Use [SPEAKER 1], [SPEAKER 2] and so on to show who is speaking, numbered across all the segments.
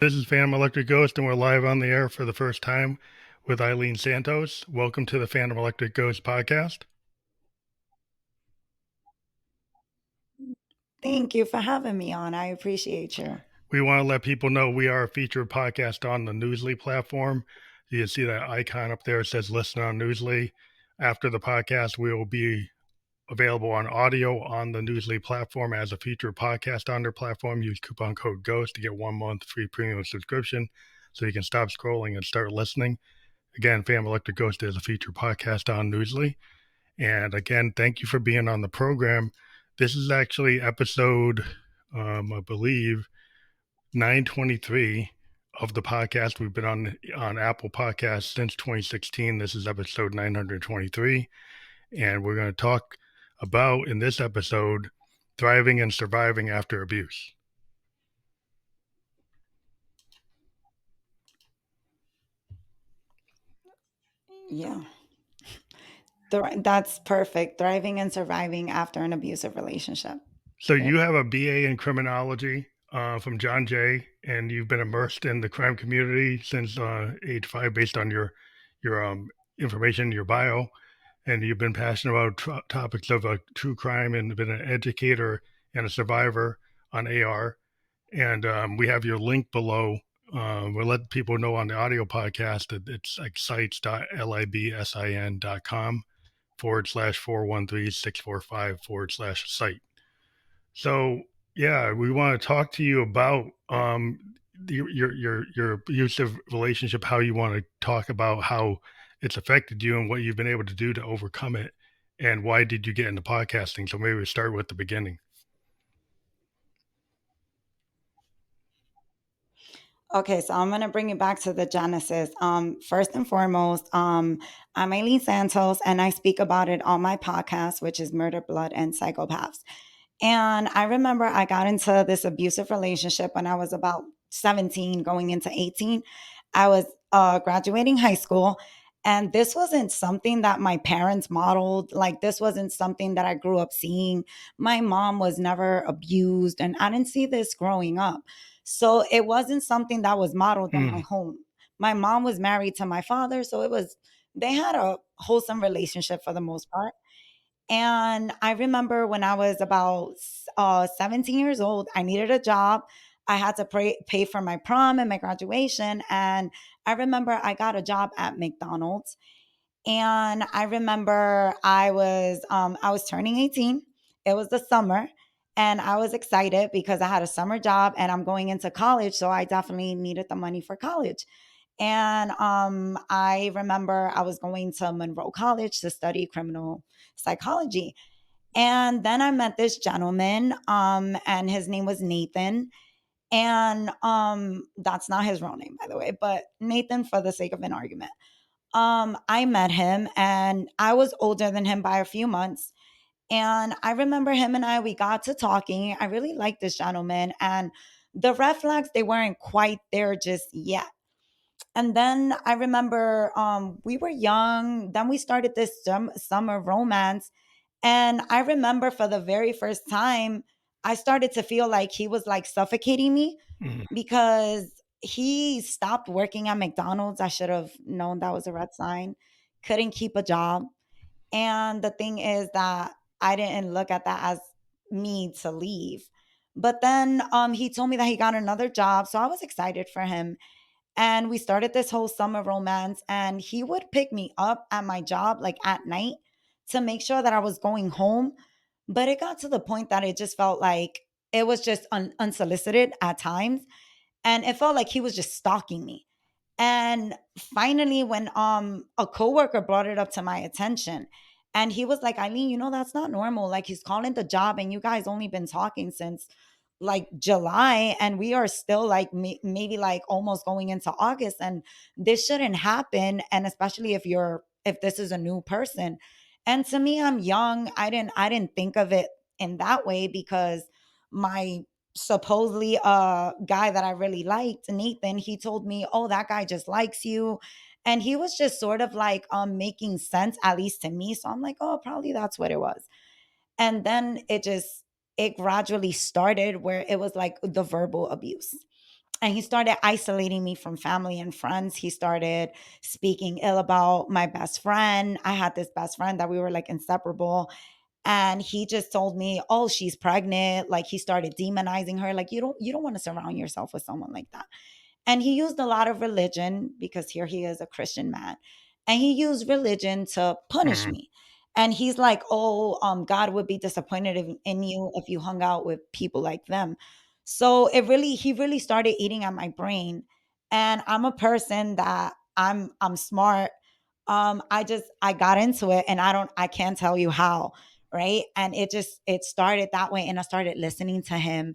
[SPEAKER 1] This is Phantom Electric Ghost, and we're live on the air for the first time with Eileen Santos. Welcome to the Phantom Electric Ghost podcast.
[SPEAKER 2] Thank you for having me on. I appreciate you.
[SPEAKER 1] We want to let people know we are a featured podcast on the Newsly platform. You can see that icon up there. It says listen on Newsly. After the podcast, we will be available on audio on the Newsly platform as a featured podcast on their platform. Use coupon code GHOST to get 1 month free premium subscription so you can stop scrolling and start listening. Again, Phantom Electric Ghost is a featured podcast on Newsly. And again, thank you for being on the program. This is actually episode, I believe, 923 of the podcast. We've been on Apple Podcasts since 2016. This is episode 923. And we're going to talk about, in this episode, thriving and surviving after abuse.
[SPEAKER 2] Yeah, that's perfect. Thriving and surviving after an abusive relationship.
[SPEAKER 1] So
[SPEAKER 2] Great.
[SPEAKER 1] you have a BA in criminology from John Jay, and you've been immersed in the crime community since age 5, based on your information, your bio, and you've been passionate about topics of true crime and been an educator and a survivor on AR. And we have your link below. We'll let people know on the audio podcast that it's like sites.libsin.com /413 645 /site. Yeah, we want to talk to you about your abusive relationship, how you want to talk about how it's affected you and what you've been able to do to overcome it, and why did you get into podcasting. So maybe we start with the beginning.
[SPEAKER 2] Okay, so I'm gonna bring it back to the genesis. First and foremost, I'm Eileen Santos, and I speak about it on my podcast, which is Murder, Blood, and Psychopaths. And I remember I got into this abusive relationship when I was about 17, going into 18. I was graduating high school, and this wasn't something that my parents modeled. Like, this wasn't something that I grew up seeing. My mom was never abused, and I didn't see this growing up. So it wasn't something that was modeled in my
[SPEAKER 1] Hmm.
[SPEAKER 2] home. My mom was married to my father, so they had a wholesome relationship for the most part. And I remember when I was about 17 years old, I needed a job. I had to pay for my prom and my graduation. And I remember I got a job at McDonald's. And I remember I was turning 18. It was the summer. And I was excited because I had a summer job and I'm going into college. So I definitely needed the money for college. And I remember I was going to Monroe College to study criminal psychology. And then I met this gentleman, and his name was Nathan. And that's not his real name, by the way, but Nathan for the sake of an argument. I met him and I was older than him by a few months. And I remember him and we got to talking. I really liked this gentleman, and the red flags, they weren't quite there just yet. And then I remember we were young. Then we started this summer romance. And I remember for the very first time, I started to feel like he was like suffocating me
[SPEAKER 1] Hmm.
[SPEAKER 2] because he stopped working at McDonald's. I should have known that was a red sign. Couldn't keep a job. And the thing is that I didn't look at that as me to leave. But then he told me that he got another job. So I was excited for him, and we started this whole summer romance, and he would pick me up at my job like at night to make sure that I was going home. But it got to the point that it just felt like it was just unsolicited at times, and it felt like he was just stalking me. And finally, when a coworker brought it up to my attention, and he was like, Eileen, that's not normal. Like, he's calling the job, and you guys only been talking since like July, and we are still like maybe like almost going into August, and this shouldn't happen. And especially if this is a new person. And to me, I'm young. I didn't think of it in that way because my supposedly guy that I really liked, Nathan, he told me, "Oh, that guy just likes you." And he was just sort of like making sense, at least to me. So I'm like, "Oh, probably that's what it was." And then it gradually started where it was like the verbal abuse. And he started isolating me from family and friends. He started speaking ill about my best friend. I had this best friend that we were like inseparable. And he just told me, "Oh, she's pregnant." Like he started demonizing her. Like you don't want to surround yourself with someone like that. And he used a lot of religion because here he is a Christian man. And he used religion to punish
[SPEAKER 1] Mhm.
[SPEAKER 2] me. And he's like, "Oh, God would be disappointed in you if you hung out with people like them." So he really started eating at my brain. And I'm a person that I'm smart. I got into it, and I can't tell you how, right? And it started that way, and I started listening to him.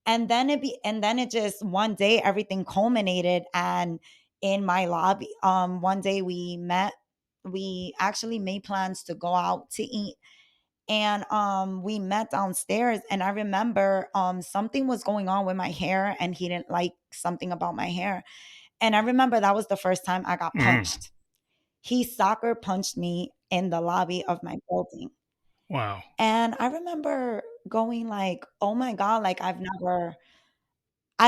[SPEAKER 2] And then it just one day everything culminated. And in my lobby, one day we actually made plans to go out to eat. And we met downstairs, and I remember something was going on with my hair, and he didn't like something about my hair. And I remember that was the first time I got
[SPEAKER 1] Mhm.
[SPEAKER 2] punched. He soccer punched me in the lobby of my building.
[SPEAKER 1] Wow.
[SPEAKER 2] And I remember going like, "Oh my god, like I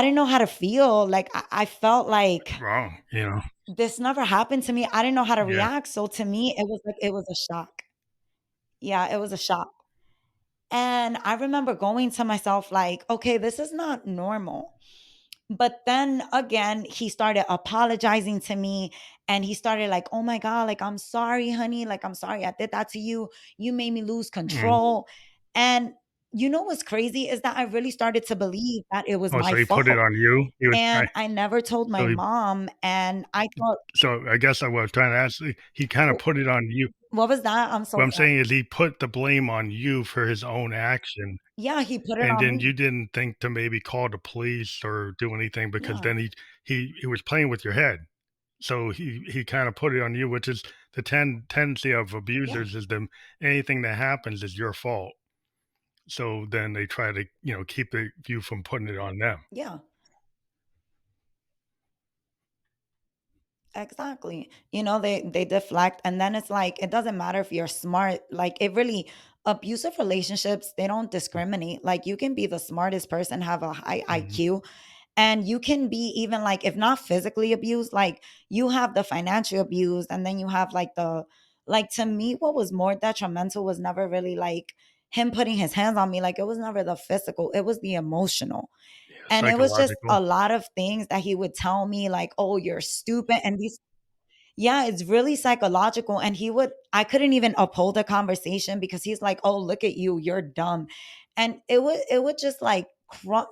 [SPEAKER 2] didn't know how to feel." Like I felt like
[SPEAKER 1] Wrong, you know?
[SPEAKER 2] this never happened to me. I didn't know how to
[SPEAKER 1] Yeah.
[SPEAKER 2] react. So to me, it was like it was a shock. Yeah, it was a shock. And I remember going to myself like, "Okay, this is not normal." But then again, he started apologizing to me, and he started like, "Oh my god, like I'm sorry, honey. Like I'm sorry I did that to you. You made me lose
[SPEAKER 1] Mhm.
[SPEAKER 2] control." And you know what's crazy is that I really started to believe that it was
[SPEAKER 1] Oh,
[SPEAKER 2] my
[SPEAKER 1] so he put it
[SPEAKER 2] fault.
[SPEAKER 1] on you? He was
[SPEAKER 2] And
[SPEAKER 1] trying
[SPEAKER 2] I never told my
[SPEAKER 1] so he
[SPEAKER 2] mom, and I thought,
[SPEAKER 1] so I guess I was trying to ask, he kinda put it on you.
[SPEAKER 2] what was that? I'm so
[SPEAKER 1] What I'm
[SPEAKER 2] sorry.
[SPEAKER 1] saying is he put the blame on you for his own action,
[SPEAKER 2] Yeah, he put it
[SPEAKER 1] and
[SPEAKER 2] on
[SPEAKER 1] then
[SPEAKER 2] me.
[SPEAKER 1] you didn't think to maybe call the police or do anything because
[SPEAKER 2] Yeah,
[SPEAKER 1] then he was playing with your head. So he kinda put it on you, which is the tendency of
[SPEAKER 2] yeah,
[SPEAKER 1] abusers is them anything that happens is your fault. So then they try to, keep you from putting it on them.
[SPEAKER 2] yeah. Exactly. You know, they deflect, and then it's like it doesn't matter if you're smart. Like it really abusive relationships, they don't discriminate. Like you can be the smartest person, have a high
[SPEAKER 1] Mhm,
[SPEAKER 2] IQ, and you can be even like if not physically abused, like you have the financial abuse, and then you have like to me what was more detrimental was never really like him putting his hands on me. Like it was never the physical, it was the emotional.
[SPEAKER 1] yeah,
[SPEAKER 2] And it was just
[SPEAKER 1] psychological.
[SPEAKER 2] a lot of things that he would tell me like, "Oh, you're stupid." And these yeah, it's really psychological. And I couldn't even uphold a conversation because he's like, "Oh, look at you, you're dumb." And it would just like,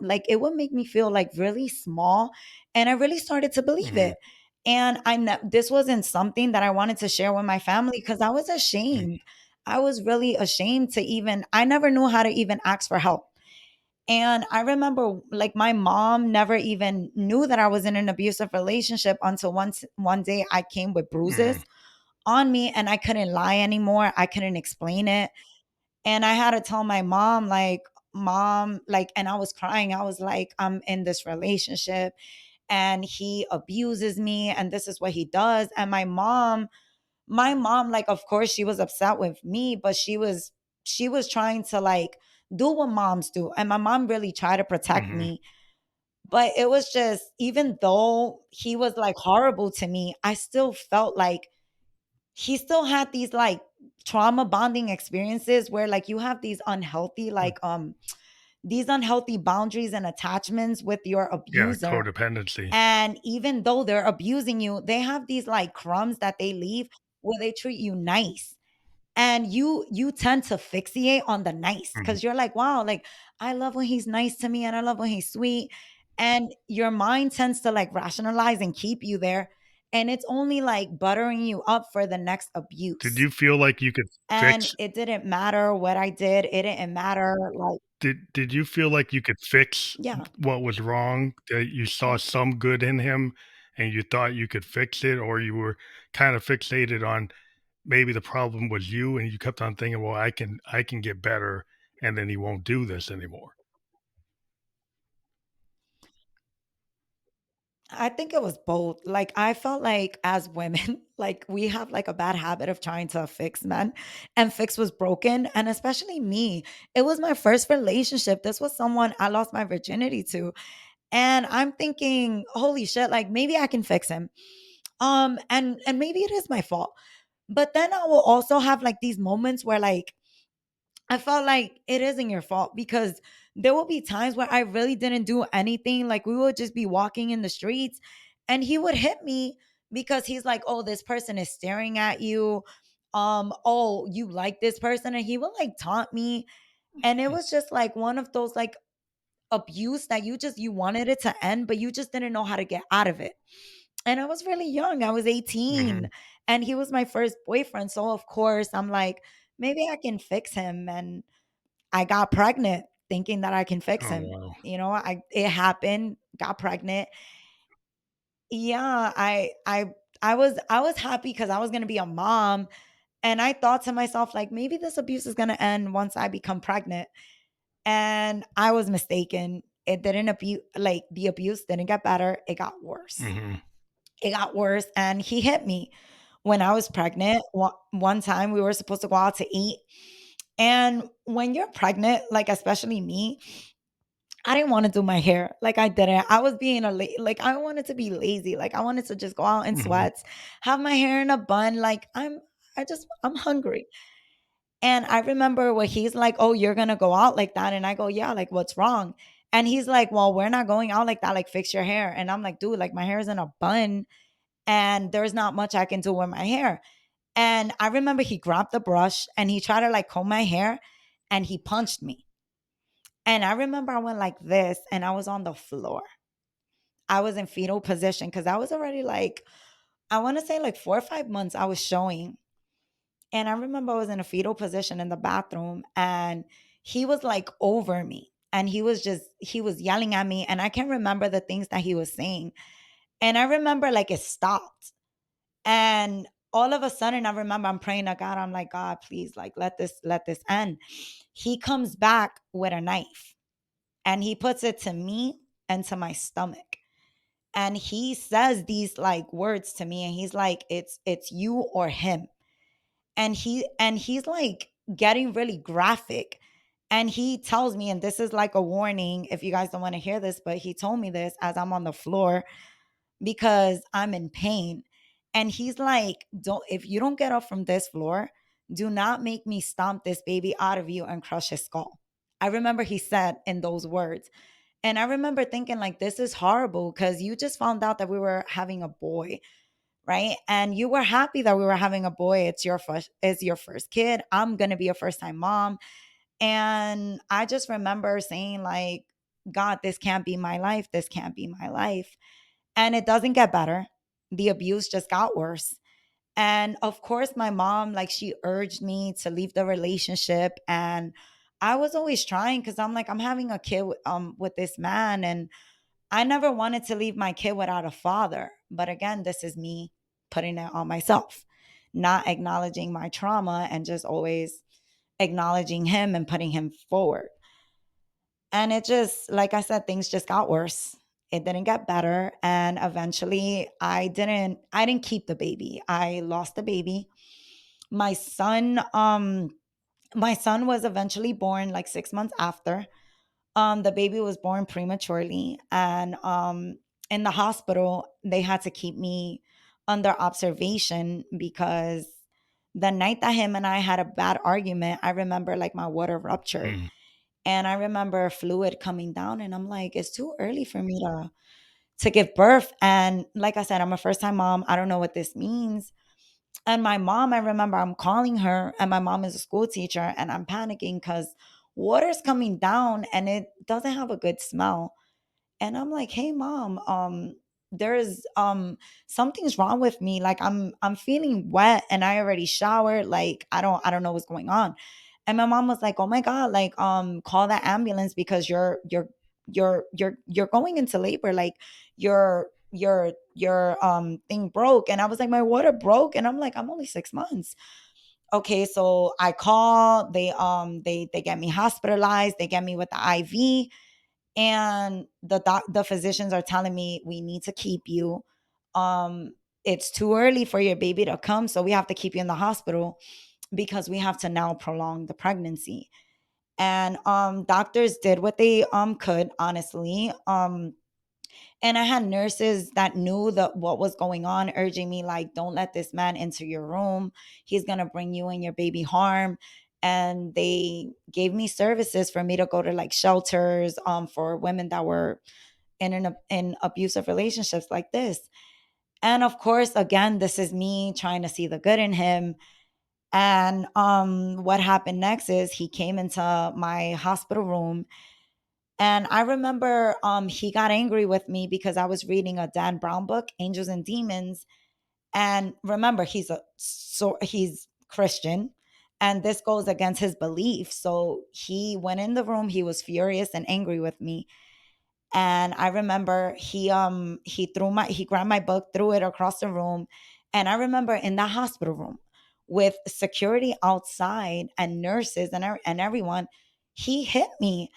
[SPEAKER 2] like it would make me feel like really small. And I really started to believe
[SPEAKER 1] Mhm,
[SPEAKER 2] it. And this wasn't something that I wanted to share with my family because I was
[SPEAKER 1] mhm,
[SPEAKER 2] ashamed. I was really ashamed to even, I never knew how to even ask for help. And I remember like my mom never even knew that I was in an abusive relationship until one day I came with
[SPEAKER 1] mhm,
[SPEAKER 2] bruises on me, and I couldn't lie anymore. I couldn't explain it. And I had to tell my mom, like, "Mom," like, and I was crying. I was like, "I'm in this relationship and he abuses me and this is what he does." And my mom, like, of course she was upset with me, but she was trying to like do what moms do. And my mom really tried to protect
[SPEAKER 1] mhm,
[SPEAKER 2] me. But it was just, even though he was like horrible to me, I still felt like he still had these like trauma bonding experiences where like you have these unhealthy
[SPEAKER 1] mm,
[SPEAKER 2] these unhealthy boundaries and attachments with your
[SPEAKER 1] yeah,
[SPEAKER 2] abuser.
[SPEAKER 1] codependency.
[SPEAKER 2] And even though they're abusing you, they have these like crumbs that they leave where they treat you nice. And you tend to fixate on the nice
[SPEAKER 1] Mhm,
[SPEAKER 2] because you're like, "Wow, like I love when he's nice to me and I love when he's sweet." And your mind tends to like rationalize and keep you there. And it's only like buttering you up for the next
[SPEAKER 1] did
[SPEAKER 2] abuse.
[SPEAKER 1] you feel like you could
[SPEAKER 2] And
[SPEAKER 1] fix
[SPEAKER 2] it didn't matter what I did. It didn't matter. Like,
[SPEAKER 1] did you feel like you could fix
[SPEAKER 2] yeah.
[SPEAKER 1] what was wrong, that you saw
[SPEAKER 2] Yeah.
[SPEAKER 1] some good in him and you thought you could fix it, or you were kind of fixated on maybe the problem was you and you kept on thinking, "Well, I can get better, and then he won't do this anymore."
[SPEAKER 2] I think it was both. Like I felt like as women, like we have like a bad habit of trying to fix men, and fix was broken. And especially me, it was my first relationship. This was someone I lost my virginity to. And I'm thinking, holy shit, like maybe I can fix him. And maybe it is my fault. But then I will also have like these moments where like I felt like it isn't your fault, because there will be times where I really didn't do anything. Like we would just be walking in the streets and he would hit me because he's like, "Oh, this person is staring at you. Oh, you like this person." And he would like taunt me. And it was just like one of those like abuse that you wanted it to end, but you just didn't know how to get out of it. And I was really young. I was
[SPEAKER 1] Mhm.
[SPEAKER 2] 18 and he was my first boyfriend. So of course I'm like, maybe I can fix him. And I got pregnant thinking that I can fix
[SPEAKER 1] Oh,
[SPEAKER 2] him.
[SPEAKER 1] wow.
[SPEAKER 2] You know, it happened, got pregnant. Yeah, I was happy because I was gonna be a mom. And I thought to myself, like, maybe this abuse is gonna end once I become pregnant. And I was mistaken. It didn't abuse, like the abuse didn't get better. It got worse.
[SPEAKER 1] Mhm.
[SPEAKER 2] It got worse. And he hit me when I was pregnant. One time we were supposed to go out to eat. And when you're pregnant, like especially me, I didn't want to do my hair. Like I didn't. I was being like I wanted to be lazy. Like I wanted to just go out in
[SPEAKER 1] Mhm.
[SPEAKER 2] sweats, have my hair in a bun. Like I'm hungry. And I remember when he's like, "Oh, you're gonna go out like that," and I go, "Yeah, like what's wrong?" And he's like, "Well, we're not going out like that. Like fix your hair." And I'm like, "Dude, like my hair is in a bun, and there's not much I can do with my hair." And I remember he grabbed the brush and he tried to like comb my hair, and he punched me. And I remember I went like this and I was on the floor. I was in fetal position because I was already like, I want to say like 4 or 5 months I was showing. And I remember I was in a fetal position in the bathroom and he was like over me. And he was yelling at me. And I can't remember the things that he was saying. And I remember like it stopped. And all of a sudden, I remember I'm praying to God. I'm like, God, please, like, let this end. He comes back with a knife and he puts it to me and to my stomach. And he says these like words to me, and he's like, it's you or him. And he's like getting really graphic. And he tells me, and this is like a warning if you guys don't want to hear this, but he told me this as I'm on the floor because I'm in pain. And he's like, don't if you don't get up from this floor, do not make me stomp this baby out of you and crush his skull. I remember he said in those words. And I remember thinking like this is horrible because you just found out that we were having a boy, right? And you were happy that we were having a boy. It's your first kid. I'm gonna be a first time mom. And I just remember saying, like, God, this can't be my life. This can't be my life. And it doesn't get better. The abuse just got worse. And of course, my mom, like, she urged me to leave the relationship. And I was always trying because I'm like, I'm having a kid with this man. And I never wanted to leave my kid without a father. But again, this is me putting it on myself, not acknowledging my trauma and just always acknowledging him and putting him forward. And it just, like I said, things just got worse. It didn't get better. And eventually I didn't keep the baby. I lost the baby. My son, my son was eventually born like 6 months after. The baby was born prematurely. And in the hospital, they had to keep me under observation because the night that him and I had a bad argument, I remember like my water ruptured.
[SPEAKER 1] Mhm.
[SPEAKER 2] And I remember fluid coming down, and I'm like, it's too early for me to give birth. And like I said, I'm a first time mom. I don't know what this means. And my mom, I remember I'm calling her, and my mom is a school teacher, and I'm panicking because water's coming down and it doesn't have a good smell. And I'm like, "Hey mom, there's something's wrong with me. Like I'm feeling wet and I already showered. Like I don't know what's going on." And my mom was like, "Oh my god, like call the ambulance because you're going into labor. Like your thing broke." And I was like, "My water broke." And I'm like, "I'm only 6 months." Okay, so I call, they get me hospitalized, they get me with the IV. And the physicians are telling me we need to keep you. It's too early for your baby to come, so we have to keep you in the hospital because we have to now prolong the pregnancy. And doctors did what they could, honestly. And I had nurses that knew what was going on, urging me like, don't let this man into your room. He's gonna bring you and your baby harm. And they gave me services for me to go to like shelters for women that were in abusive relationships like this. And of course, again, this is me trying to see the good in him. And what happened next is he came into my hospital room, and I remember he got angry with me because I was reading a Dan Brown book, Angels and Demons. And remember, he's Christian, and this goes against his belief. So he went in the room, he was furious and angry with me. And I remember he grabbed my book, threw it across the room. And I remember in the hospital room with security outside and nurses and everyone, he hit me.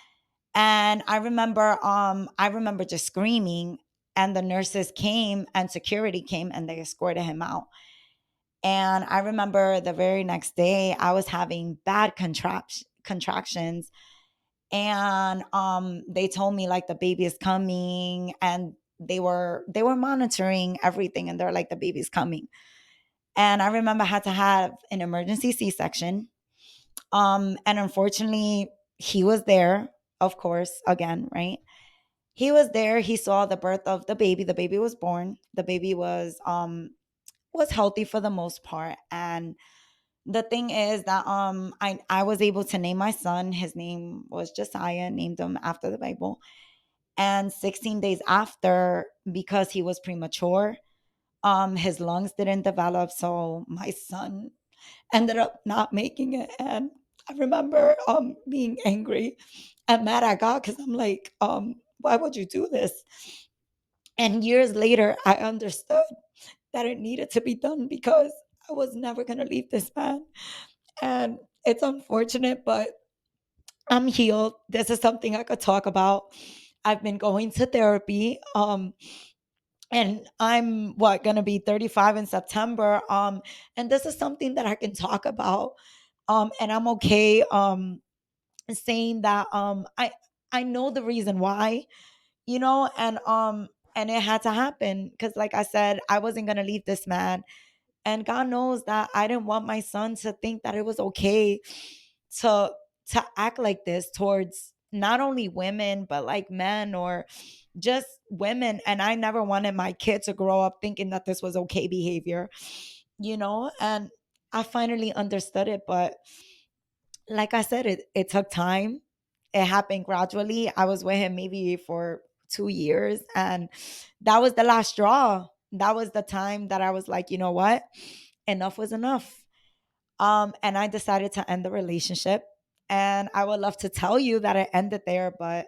[SPEAKER 2] And I remember just screaming, and the nurses came and security came and they escorted him out. And I remember the very next day I was having bad contractions, and they told me like the baby is coming, and they were monitoring everything, and they're like, the baby's coming. And I remember I had to have an emergency C-section. And unfortunately, he was there, of course, again, right? He was there. He saw the birth of the baby. The baby was born. The baby was healthy for the most part. And the thing is that I was able to name my son. His name was Josiah, named him after the Bible. And 16 days after, because he was premature, his lungs didn't develop, so my son ended up not making it. And I remember being angry and mad at God, because I'm like, why would you do this? And years later I understood that it needed to be done, because I was never going to leave this man. And it's unfortunate, but I'm healed. This is something I could talk about. I've been going to therapy. And I'm what gonna be 35 in September. And this is something that I can talk about. And I'm okay saying that I know the reason why, and it had to happen, because like I said, I wasn't gonna leave this man. And God knows that I didn't want my son to think that it was okay to act like this towards not only women but like men, or just women. And I never wanted my kid to grow up thinking that this was okay behavior. And I finally understood it. But like I said, it took time. It happened gradually. I was with him maybe for 2 years, and that was the last straw. That was the time that I was like, you know what, enough was enough. And I decided to end the relationship. And I would love to tell you that it ended there, but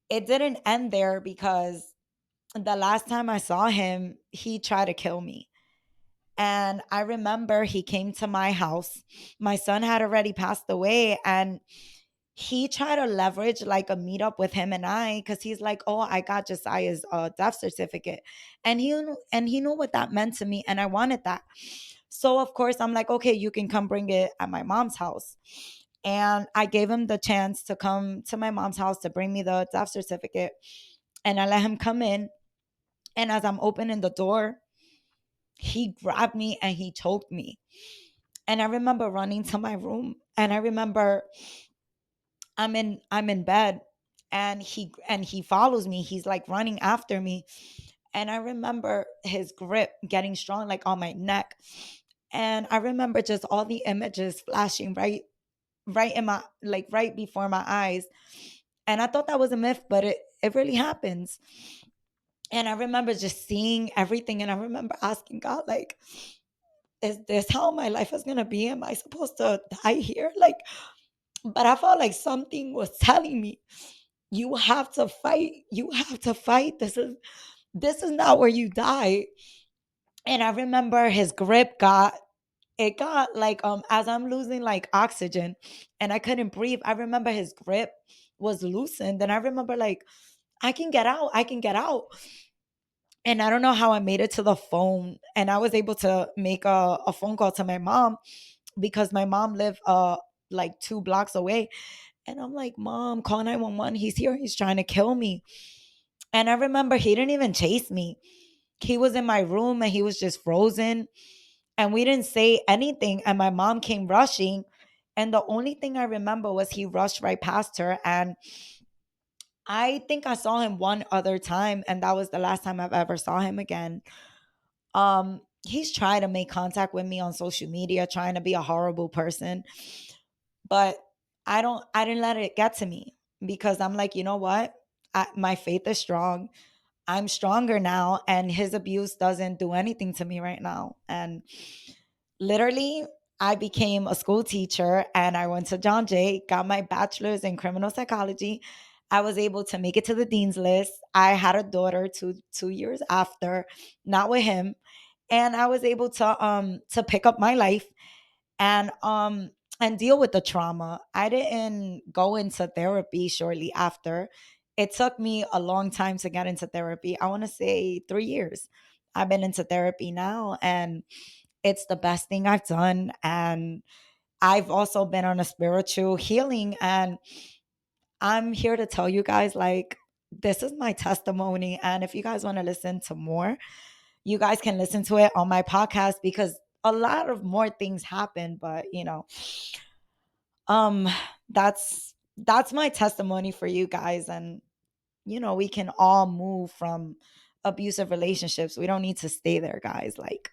[SPEAKER 2] it didn't end there, because the last time I saw him, he tried to kill me. And I remember he came to my house. My son had already passed away, and he tried to leverage like a meetup with him and I, because he's like, "Oh, I got Josiah's death certificate," and he knew what that meant to me, and I wanted that. So of course I'm like, "Okay, you can come bring it at my mom's house." And I gave him the chance to come to my mom's house to bring me the death certificate, and I let him come in. And as I'm opening the door, he grabbed me and he choked me. And I remember running to my room, and I remember I'm in bed, and he follows me. He's like running after me. And I remember his grip getting strong, like on my neck. And I remember just all the images flashing right in my, like right before my eyes. And I thought that was a myth, but it really happens. And I remember just seeing everything, and I remember asking God, like, is this how my life is gonna be? Am I supposed to die here? Like, but I felt like something was telling me, you have to fight. You have to fight. This is not where you die. And I remember his grip got like as I'm losing like oxygen and I couldn't breathe. I remember his grip was loosened, and I remember like, I can get out. I can get out. And I don't know how I made it to the phone, and I was able to make a phone call to my mom, because my mom lived like 2 blocks away. And I'm like, "Mom, call 911. He's here. He's trying to kill me." And I remember he didn't even chase me. He was in my room and he was just frozen. And we didn't say anything. And my mom came rushing. And the only thing I remember was he rushed right past her. And I think I saw him one other time. And that was the last time I've ever saw him again. He's trying to make contact with me on social media, trying to be a horrible person. But I didn't let it get to me because I'm like, you know what? My faith is strong. I'm stronger now, and his abuse doesn't do anything to me right now. And literally, I became a school teacher and I went to John Jay, got my bachelor's in criminal psychology. I was able to make it to the dean's list. I had a daughter 2 years after, not with him, and I was able to pick up my life and deal with the trauma. I didn't go into therapy shortly after. It took me a long time to get into therapy. I want to say 3 years. I've been into therapy now and it's the best thing I've done, and I've also been on a spiritual healing, and I'm here to tell you guys like this is my testimony, and if you guys want to listen to more, you guys can listen to it on my podcast because a lot of more things happen, but um that's my testimony for you guys. And we can all move from abusive relationships. We don't need to stay there, guys. Like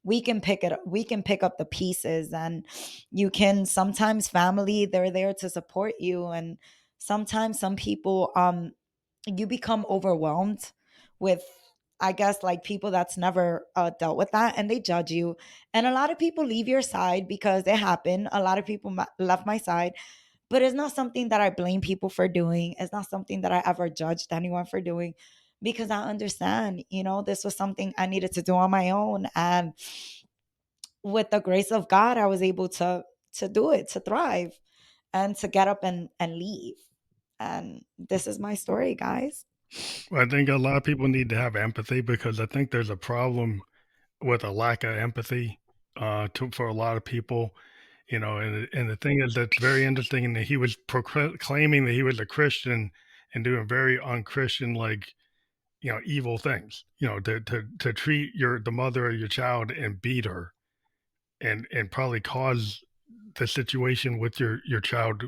[SPEAKER 2] we can pick up the pieces, and you can sometimes family, they're there to support you, and sometimes some people you become overwhelmed with, I guess, like people that's never dealt with that, and they judge you. And a lot of people leave your side because it happened. A lot of people left my side, but it's not something that I blame people for doing. It's not something that I ever judged anyone for doing because I understand, this was something I needed to do on my own. And with the grace of God, I was able to do it, to thrive, and to get up and leave. And this is my story, guys.
[SPEAKER 1] I think a lot of people need to have empathy because I think there's a problem with a lack of empathy for a lot of people, and the thing is that's very interesting that he was claiming that he was a Christian and doing very unchristian like evil things, to treat the mother of your child and beat her and probably cause the situation with your child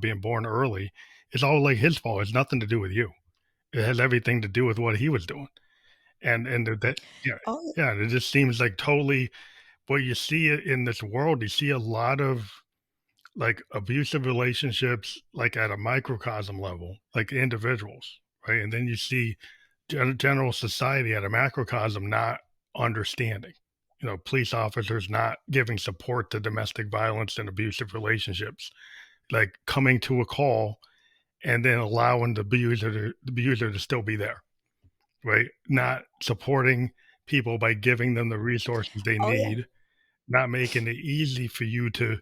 [SPEAKER 1] being born early. It's all like his fault. It's nothing to do with you. It has everything to do with what he was doing. And that, yeah,
[SPEAKER 2] Oh,
[SPEAKER 1] yeah, it just seems like totally what you see in this world. You see a lot of like abusive relationships, like at a microcosm level, like individuals, right? And then you see general society at a macrocosm not understanding. Police officers not giving support to domestic violence and abusive relationships, like coming to a call and then allowing the abuser to still be there, right? Not supporting people by giving them the resources they
[SPEAKER 2] oh yeah.
[SPEAKER 1] need, not making it easy for you to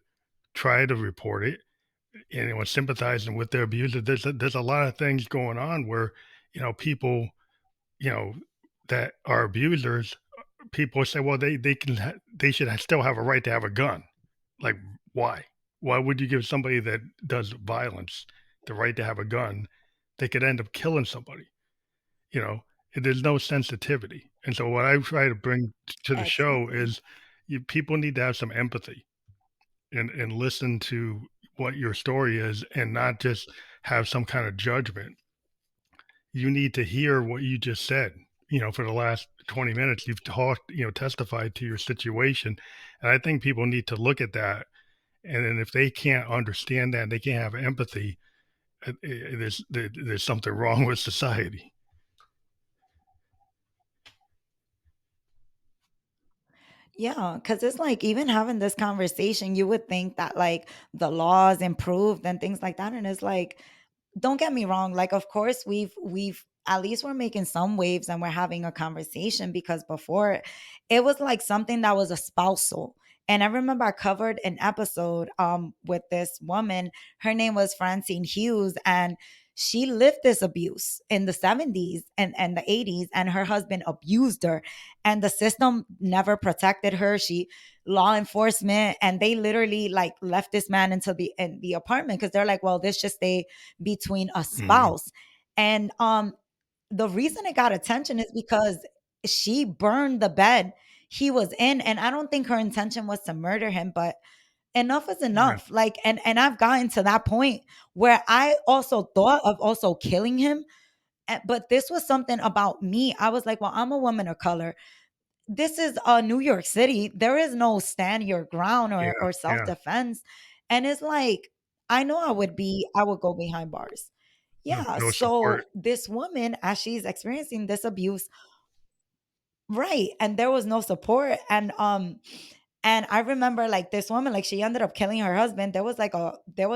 [SPEAKER 1] try to report it, and sympathizing with their abuser. There's a lot of things going on where people you know that are abusers. People say, well, they should still have a right to have a gun. Like, why? Why would you give somebody that does violence the right to have a gun? They could end up killing somebody. You know, there's no sensitivity. And so what I try to bring to the show
[SPEAKER 2] Exactly.
[SPEAKER 1] is people need to have some empathy and listen to what your story is and not just have some kind of judgment. You need to hear what you just said. For the last 20 minutes, you've talked, testified to your situation. And I think people need to look at that. And then if they can't understand that, they can't have empathy, there's something wrong with society.
[SPEAKER 2] Yeah, because it's like even having this conversation, you would think that like the laws improved and things like that. And it's like, don't get me wrong, like of course we've at least we're making some waves and we're having a conversation, because before it was like something that was a spousal. And I remember I covered an episode with this woman. Her name was Francine Hughes, and she lived this abuse in the 70s and the 80s, and her husband abused her, and the system never protected her. She law enforcement, and they literally like left this man into the apartment because they're like, well, this just stay between a
[SPEAKER 1] Mhm.
[SPEAKER 2] spouse. And the reason it got attention is because she burned the bed he was in, and I don't think her intention was to murder him, but enough is
[SPEAKER 1] Yeah.
[SPEAKER 2] enough. Like, and I've gotten to that point where I also thought of also killing him. But this was something about me. I was like, well, I'm a woman of color. This is New York City. There is no stand your ground
[SPEAKER 1] Yeah.
[SPEAKER 2] or self
[SPEAKER 1] Yeah.
[SPEAKER 2] defense. And it's like, I know I would go behind bars.
[SPEAKER 1] No,
[SPEAKER 2] Yeah.
[SPEAKER 1] no support.
[SPEAKER 2] So this woman, as she's experiencing this abuse, right, and there was no support, and I remember like this woman, like she ended up killing her husband. There was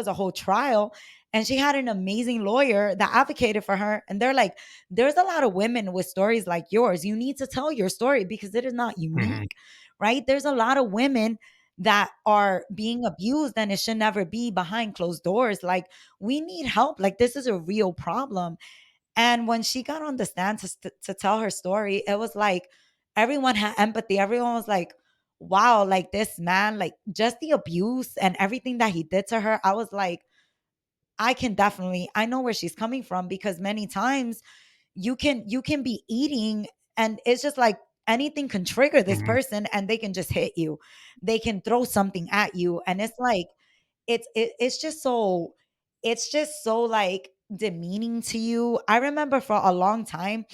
[SPEAKER 2] a whole trial, and she had an amazing lawyer that advocated for her. And they're like, there's a lot of women with stories like yours. You need to tell your story because it is not
[SPEAKER 1] Hmm.
[SPEAKER 2] unique, right? There's a lot of women that are being abused, and it should never be behind closed doors. Like, we need help. Like, this is a real problem. And when she got on the stand to tell her story, it was like everyone had empathy. Everyone was like, wow, like this man, like just the abuse and everything that he did to her. I was like, I know where she's coming from, because many times you can be eating, and it's just like anything can trigger this
[SPEAKER 1] Hmm.
[SPEAKER 2] person and they can just hit you. They can throw something at you. And it's like, it's just so like demeaning to you. I remember for a long time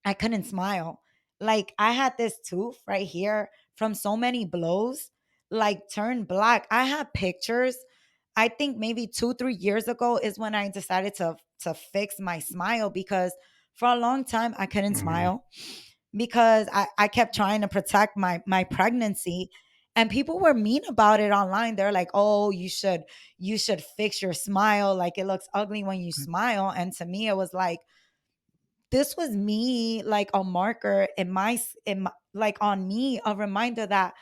[SPEAKER 2] I couldn't smile. Like, I had this tooth right here from so many blows, like turned black. I had pictures. I think maybe 2, 3 years ago is when I decided to fix my smile, because for a long time I couldn't
[SPEAKER 1] Hmm.
[SPEAKER 2] smile because I kept trying to protect my pregnancy. And people were mean about it online. They're like, oh, you should fix your smile. Like, it looks ugly when you smile. And to me, it was like, this was me, like a marker in my, like on me, a reminder that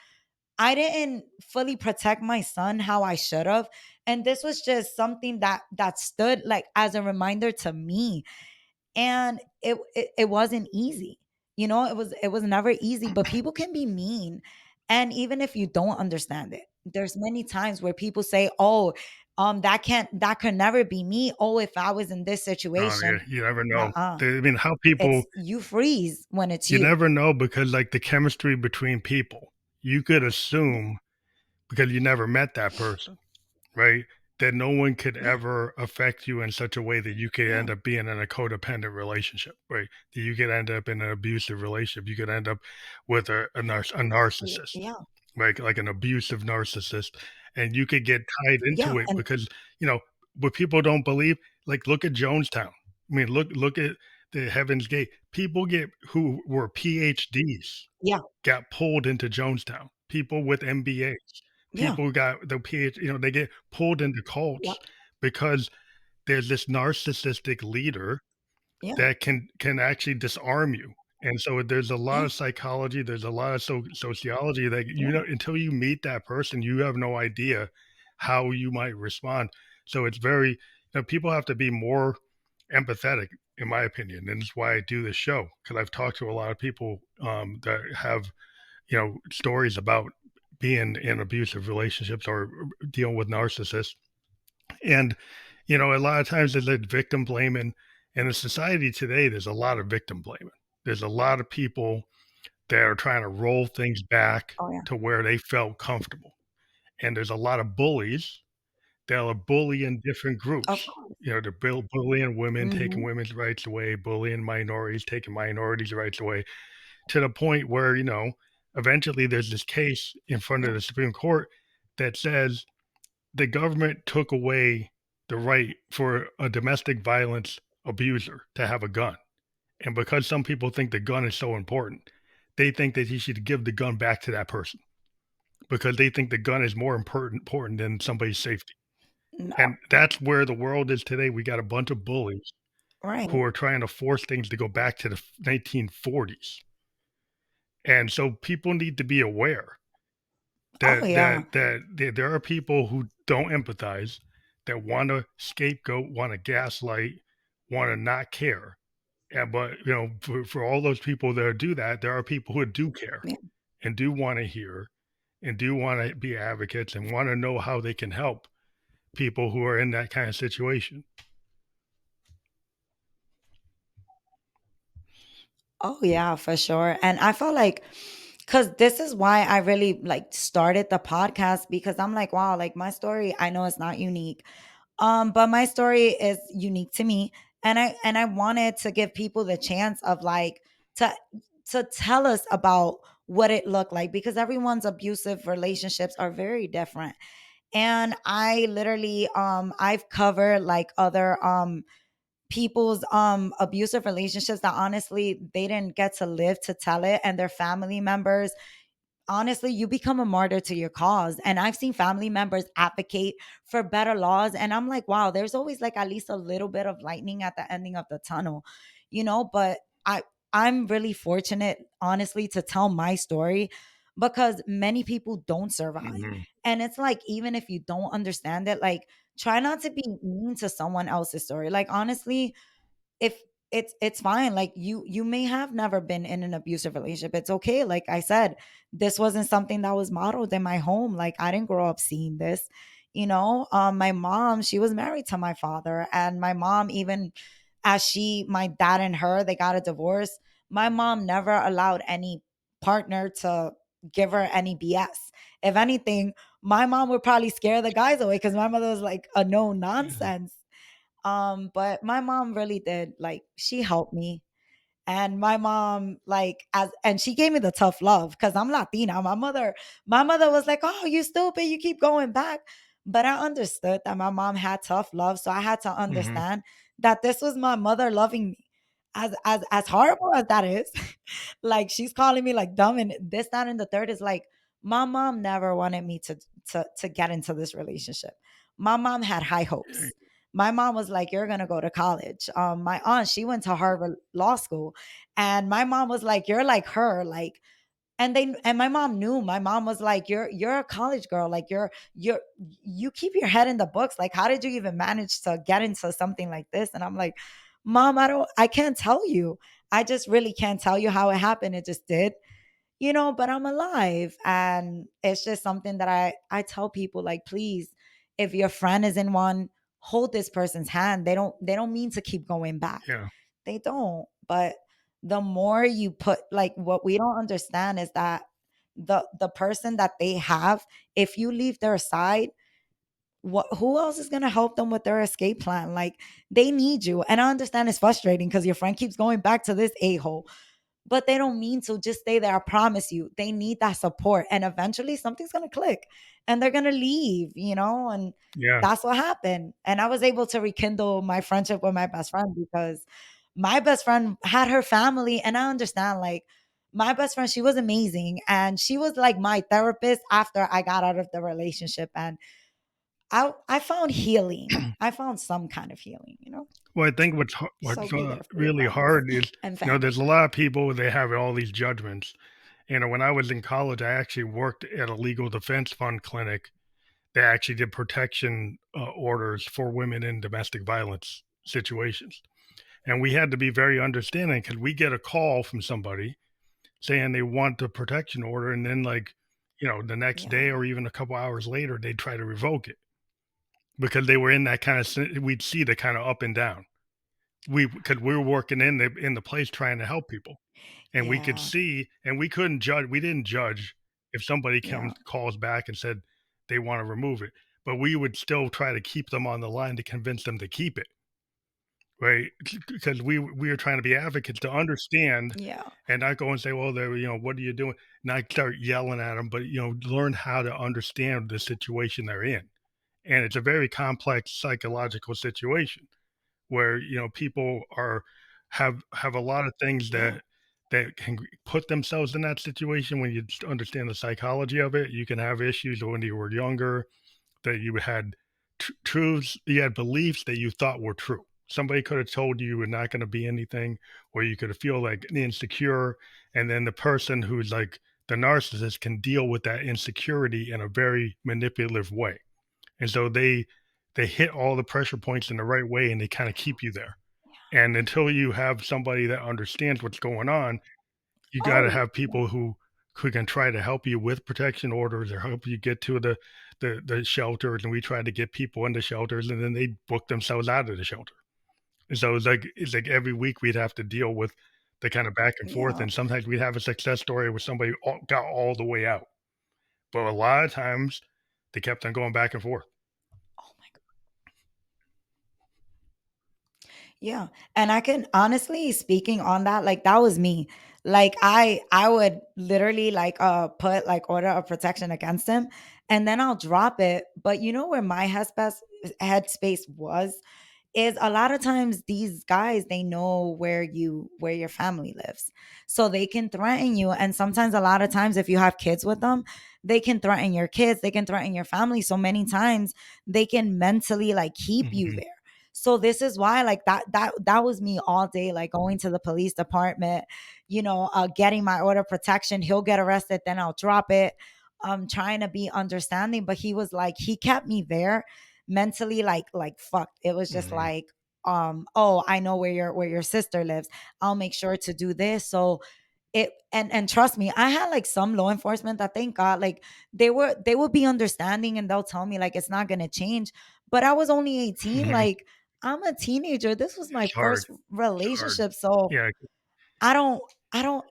[SPEAKER 2] I didn't fully protect my son how I should have. And this was just something that stood like as a reminder to me. And it wasn't easy. It was never easy, but people can be mean. And even if you don't understand it, there's many times where people say, oh, that could never be me. Oh, if I was in this
[SPEAKER 1] Yeah,
[SPEAKER 2] situation.
[SPEAKER 1] you never know.
[SPEAKER 2] Nuh-uh.
[SPEAKER 1] I mean, how people,
[SPEAKER 2] It's you freeze when it's
[SPEAKER 1] you
[SPEAKER 2] you.
[SPEAKER 1] never know because, like, the chemistry between people, you could
[SPEAKER 2] Yeah,
[SPEAKER 1] assume because you never met that person, right? That no one could
[SPEAKER 2] yeah,
[SPEAKER 1] ever affect you in such a way that you could
[SPEAKER 2] yeah.
[SPEAKER 1] end up being in a codependent relationship, right? That you could end up in an abusive relationship. You could end up with a narcissist,
[SPEAKER 2] Yeah,
[SPEAKER 1] right? Like an abusive narcissist. And you could get tied
[SPEAKER 2] yeah,
[SPEAKER 1] into it
[SPEAKER 2] and
[SPEAKER 1] because, you know, what people don't believe, like look at Jonestown. I mean, look at the Heaven's Gate. People get who were PhDs
[SPEAKER 2] yeah,
[SPEAKER 1] got pulled into Jonestown. People with MBAs,
[SPEAKER 2] yeah,
[SPEAKER 1] people got the PhD, they get pulled into
[SPEAKER 2] yeah,
[SPEAKER 1] cults because there's this narcissistic leader
[SPEAKER 2] yeah,
[SPEAKER 1] that can actually disarm you. And so there's a lot
[SPEAKER 2] yeah,
[SPEAKER 1] of psychology, there's a lot of sociology that
[SPEAKER 2] yeah,
[SPEAKER 1] until you meet that person, you have no idea how you might respond. So it's very, people have to be more empathetic, in my opinion, and it's why I do this show because I've talked to a lot of people that have stories about being in abusive relationships or dealing with narcissists. And, a lot of times there's like victim blaming. And in society today, there's a lot of victim blaming. There's a lot of people that are trying to roll things back
[SPEAKER 2] oh yeah,
[SPEAKER 1] to where they felt comfortable. And there's a lot of bullies that are bullying different
[SPEAKER 2] of
[SPEAKER 1] groups.
[SPEAKER 2] course.
[SPEAKER 1] They're bullying women, taking
[SPEAKER 2] Hmm.
[SPEAKER 1] women's rights away, bullying minorities, taking minorities' rights away, to the point where, eventually there's this case in front of
[SPEAKER 2] Yeah,
[SPEAKER 1] the Supreme Court that says the government took away the right for a domestic violence abuser to have a gun. And because some people think the gun is so important, they think that he should give the gun back to that person because they think the gun is more important than somebody's safety.
[SPEAKER 2] no,
[SPEAKER 1] And that's where the world is today. We got a bunch of bullies
[SPEAKER 2] right.
[SPEAKER 1] who are trying to force things to go back to the 1940s. And so people need to be aware
[SPEAKER 2] Oh yeah,
[SPEAKER 1] that there are people who don't empathize, that want to scapegoat, want to gaslight, want to not care. And but for all those people that do that, there are people who do care
[SPEAKER 2] yeah.
[SPEAKER 1] and do want to hear and do want to be advocates and want to know how they can help people who are in that kind of situation.
[SPEAKER 2] Oh yeah, for sure. And I felt like, cuz this is why I really like started the podcast, because I'm like, wow, like my story, I know it's not unique. But my story is unique to me, and I wanted to give people the chance of like to to tell us about what it looked like, because everyone's abusive relationships are very different. And I literally I've covered like other people's abusive relationships that honestly they didn't get to live to tell it, and their family members, honestly, you become a martyr to your cause. And I've seen family members advocate for better laws. And I'm like, wow, there's always like at least a little bit of lightning at the ending of the tunnel, you know? But I'm really fortunate, honestly, to tell my story, because many people don't survive.
[SPEAKER 1] Hmm.
[SPEAKER 2] And it's like, even if you don't understand it, like try not to be mean to someone else's story. Like honestly, if it's fine, like you may have never been in an abusive relationship, it's okay. Like I said, this wasn't something that was modeled in my home. Like I didn't grow up seeing this, you know. My mom, she was married to my father, and my mom, even as my dad and her, they got a divorce, my mom never allowed any partner to give her any BS. If anything, my mom would probably scare the guys away, because my mother was like a no
[SPEAKER 1] Yeah.
[SPEAKER 2] nonsense. But my mom really did, like she helped me. And my mom, like, as and she gave me the tough love because I'm Latina. My mother was like, "Oh, you stupid, you keep going back." But I understood that my mom had tough love. So I had to
[SPEAKER 1] Hmm.
[SPEAKER 2] understand that this was my mother loving me. As horrible as that is, like she's calling me like dumb and this, that, and the third, is like my mom never wanted me to get into this relationship. My mom had high hopes. My mom was like, "You're gonna go to college." My aunt, she went to Harvard Law School, and my mom was like, "You're like her." Like, and my mom knew. My mom was like, "You're a college girl. Like, you keep your head in the books. Like, how did you even manage to get into something like this?" And I'm like, "Mom, I can't tell you. I just really can't tell you how it happened. It just did." You know, but I'm alive. And it's just something that I tell people, like, please, if your friend is in one, hold this person's hand. They don't mean to keep going back.
[SPEAKER 1] Yeah.
[SPEAKER 2] They don't. But the more you put, like, what we don't understand is that the person that they have, if you leave their side, what who else is going to help them with their escape plan? Like, they need you. And I understand it's frustrating because your friend keeps going back to this a-hole, but they don't mean to just stay there. I promise you, they need that support. And eventually something's going to click and they're going to leave, you know? And
[SPEAKER 1] Yeah.
[SPEAKER 2] that's what happened. And I was able to rekindle my friendship with my best friend because my best friend had her family. And I understand, like, my best friend, she was amazing. And she was like my therapist after I got out of the relationship. And I found healing. I found some kind of healing, you know?
[SPEAKER 1] Well, I think
[SPEAKER 2] So
[SPEAKER 1] what's
[SPEAKER 2] be there for your
[SPEAKER 1] really
[SPEAKER 2] friends
[SPEAKER 1] hard is,
[SPEAKER 2] and
[SPEAKER 1] there's a
[SPEAKER 2] family.
[SPEAKER 1] lot of people, they have all these judgments. When I was in college, I actually worked at a legal defense fund clinic that actually did protection orders for women in domestic violence situations. And we had to be very understanding because we get a call from somebody saying they want the protection order, and then like, the next day
[SPEAKER 2] Yeah.
[SPEAKER 1] or even a couple hours later, they'd try to revoke it because they were in that kind of. We'd see the kind of up and down. Because we were working in the place trying to help people, and we could
[SPEAKER 2] Yeah.
[SPEAKER 1] see, and we couldn't judge. We didn't judge if somebody
[SPEAKER 2] Yeah.
[SPEAKER 1] comes calls back and said they want to remove it, but we would still try to keep them on the line to convince them to keep it, right? Because we were trying to be advocates to understand
[SPEAKER 2] Yeah.
[SPEAKER 1] and not go and say, well, they're, what are you doing? Not start yelling at them, but learn how to understand the situation they're in. And it's a very complex psychological situation where people have a lot of things
[SPEAKER 2] Yeah.
[SPEAKER 1] that can put themselves in that situation. When you understand the psychology of it, you can have issues when you were younger, that you had truths, you had beliefs that you thought were true. Somebody could have told you were not going to be anything, or you could feel like insecure. And then the person who's like the narcissist can deal with that insecurity in a very manipulative way. And so they hit all the pressure points in the right way, and they kind of keep you there. And until you have somebody that understands what's going on, you got to
[SPEAKER 2] Oh,
[SPEAKER 1] have people who can try to help you with protection orders or help you get to the shelters. And we try to get people into shelters, and then they book themselves out of the shelter. And so it's like every week we'd have to deal with the kind of back and forth.
[SPEAKER 2] Yeah.
[SPEAKER 1] And sometimes we have a success story where somebody got all the way out, but a lot of times they kept on going back and forth.
[SPEAKER 2] Oh my god. Yeah. And I can honestly speaking on that, like that was me. Like I would literally like put like order of protection against him and then I'll drop it. But you know where my headspace was is a lot of times these guys they know where your family lives, so they can threaten you. And sometimes a lot of times if you have kids with them, they can threaten your kids, they can threaten your family. So many times they can mentally like keep you
[SPEAKER 1] Hmm.
[SPEAKER 2] there. So this is why like that was me all day, like going to the police department, getting my order of protection. He'll get arrested, then I'll drop it, trying to be understanding. But he was like, he kept me there mentally, like fucked. It was just
[SPEAKER 1] Hmm.
[SPEAKER 2] like, oh, I know where your sister lives, I'll make sure to do this. So it and trust me, I had like some law enforcement that, thank god, like they will be understanding and they'll tell me like it's not gonna change. But I was only 18,
[SPEAKER 1] Hmm.
[SPEAKER 2] like I'm a teenager, this was my
[SPEAKER 1] It's hard.
[SPEAKER 2] first
[SPEAKER 1] It's hard.
[SPEAKER 2] relationship. So
[SPEAKER 1] Yeah.
[SPEAKER 2] I don't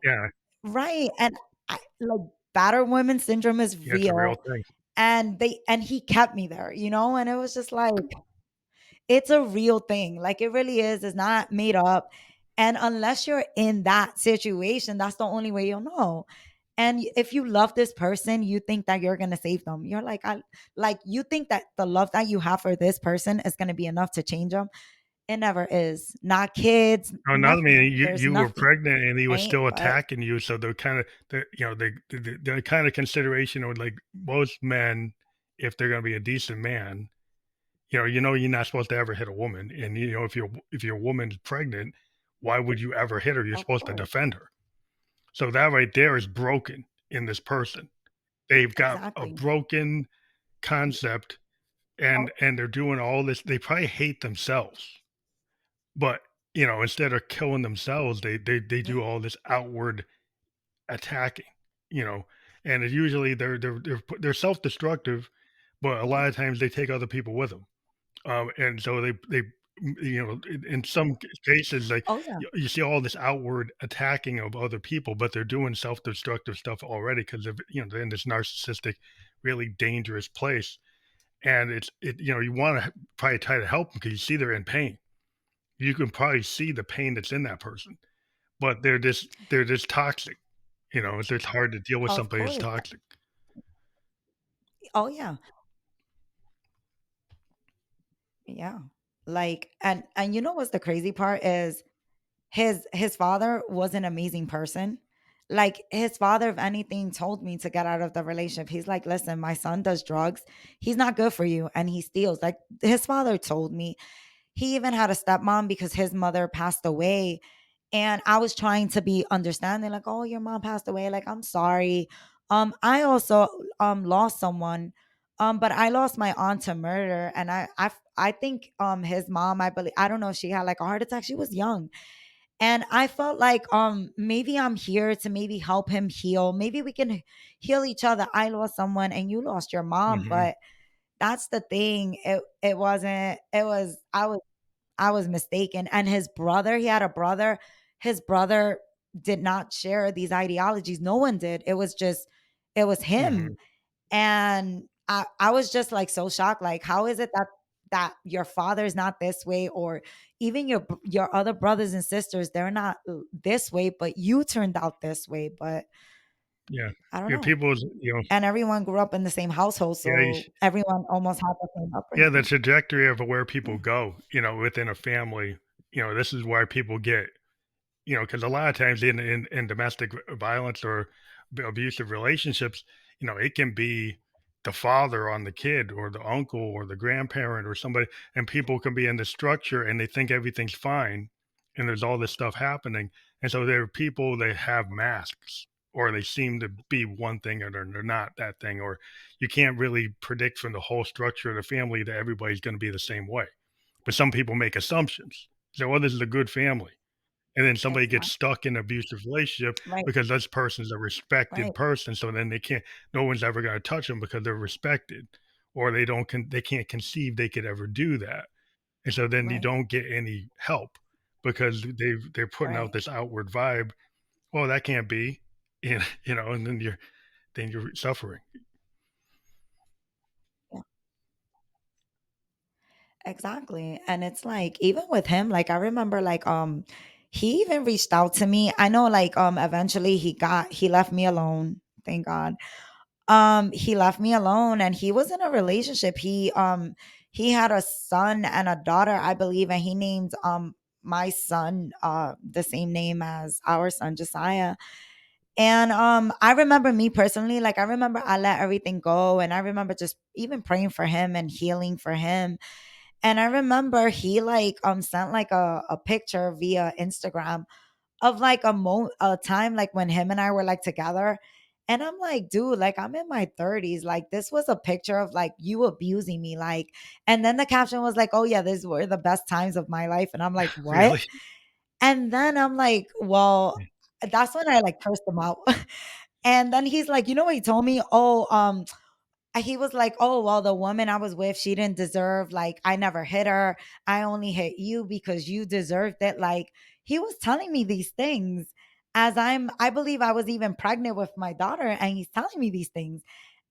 [SPEAKER 1] Yeah.
[SPEAKER 2] right. And I like battered women syndrome is
[SPEAKER 1] Yeah. It's a real
[SPEAKER 2] real.
[SPEAKER 1] thing.
[SPEAKER 2] And he kept me there, and it was just like, it's a real thing. Like it really is. It's not made up. And unless you're in that situation, that's the only way you'll know. And if you love this person, you think that you're gonna save them. You're like, you think that the love that you have for this person is gonna be enough to change them. It never is. Not kids,
[SPEAKER 1] Oh, another
[SPEAKER 2] nothing.
[SPEAKER 1] mean,
[SPEAKER 2] There's
[SPEAKER 1] you were
[SPEAKER 2] nothing.
[SPEAKER 1] pregnant and he was
[SPEAKER 2] Ain't
[SPEAKER 1] still
[SPEAKER 2] but
[SPEAKER 1] attacking you, so the kind of the kind of consideration of like most men, if they're gonna be a decent man, you're not supposed to ever hit a woman, and if your woman's pregnant, why would you ever hit her? You're
[SPEAKER 2] of
[SPEAKER 1] supposed to
[SPEAKER 2] course.
[SPEAKER 1] defend her. So that right there is broken in this person. They've got a
[SPEAKER 2] Exactly.
[SPEAKER 1] broken concept,
[SPEAKER 2] Oh,
[SPEAKER 1] and they're doing all this. They probably hate themselves, but instead of killing themselves, they
[SPEAKER 2] yeah.
[SPEAKER 1] do all this outward attacking, you know, and it usually they're self-destructive, but a
[SPEAKER 2] Yeah.
[SPEAKER 1] lot of times they take other people with them. And so in some cases, like
[SPEAKER 2] Oh yeah.
[SPEAKER 1] you see all this outward attacking of other people, but they're doing self-destructive stuff already because they're in this narcissistic, really dangerous place. And you want to probably try to help them because you see they're in pain. You can probably see the pain that's in that person, but they're just toxic. It's just hard to deal with
[SPEAKER 2] Of
[SPEAKER 1] somebody that's
[SPEAKER 2] course.
[SPEAKER 1] toxic.
[SPEAKER 2] Oh yeah. Yeah. Like and you know what's the crazy part is his father was an amazing person. Like his father, if anything, told me to get out of the relationship. He's like, listen, my son does drugs. He's not good for you. And he steals. Like his father told me. He even had a stepmom because his mother passed away. And I was trying to be understanding, like, oh, your mom passed away. Like, I'm sorry. I also lost someone. But I lost my aunt to murder. And I think his mom, I believe, I don't know if she had like a heart attack. She was young. And I felt like maybe I'm here to maybe help him heal. Maybe we can heal each other. I lost someone and you lost your mom.
[SPEAKER 1] Mhm.
[SPEAKER 2] But that's the thing. It wasn't, it was I was mistaken. And his brother, he had a brother. His brother did not share these ideologies. No one did. It was him.
[SPEAKER 1] Mhm.
[SPEAKER 2] And I was just like so shocked. Like, how is it that your father's not this way, or even your other brothers and sisters, they're not this way, but you turned out this way. But
[SPEAKER 1] Yeah.
[SPEAKER 2] I don't
[SPEAKER 1] Yeah,
[SPEAKER 2] know.
[SPEAKER 1] people's
[SPEAKER 2] And everyone grew up in the same household,
[SPEAKER 1] yeah, you
[SPEAKER 2] so everyone almost had the same
[SPEAKER 1] yeah, the
[SPEAKER 2] upbringing.
[SPEAKER 1] trajectory of where
[SPEAKER 2] Yeah.
[SPEAKER 1] people go, within a family, this is where people get, because a lot of times in domestic violence or abusive relationships, it can be the father on the kid or the uncle or the grandparent or somebody, and people can be in the structure and they think everything's fine, and there's all this stuff happening, and so there are people that have masks or they seem to be one thing or they're not that thing, or you can't really predict from the whole structure of the family that everybody's going to be the same way. But some people make assumptions. So, well, this is a good family, and then somebody gets
[SPEAKER 2] Exactly.
[SPEAKER 1] stuck in an abusive relationship
[SPEAKER 2] Right.
[SPEAKER 1] because this person's a respected
[SPEAKER 2] Right.
[SPEAKER 1] person, so then no one's ever gonna touch them because they're respected, or they can't conceive they could ever do that, and so then you
[SPEAKER 2] Right.
[SPEAKER 1] don't get any help. because they're putting out
[SPEAKER 2] Right.
[SPEAKER 1] this outward vibe. Oh, that can't be, and then you're suffering.
[SPEAKER 2] Yeah. Exactly. And it's like even with him, like I remember like he even reached out to me. I know like eventually he left me alone. Thank God. He left me alone and he was in a relationship. He had a son and a daughter, I believe, and he named my son the same name as our son Josiah. And I remember me personally, like I remember I let everything go and I remember just even praying for him and healing for him. And I remember he like sent like a picture via Instagram of like a time like when him and I were like together. And I'm like, dude, like I'm in my 30s. Like this was a picture of like you abusing me. Like, and then the caption was like, oh yeah, these were the best times of my life. And I'm like, what?
[SPEAKER 1] Really?
[SPEAKER 2] And then I'm like, well, that's when I like cursed him out. And then he's like, you know what he told me? Oh, he was like, "Oh, well, the woman I was with, she didn't deserve like I never hit her. I only hit you because you deserved it." Like he was telling me these things as I believe I was even pregnant with my daughter and he's telling me these things.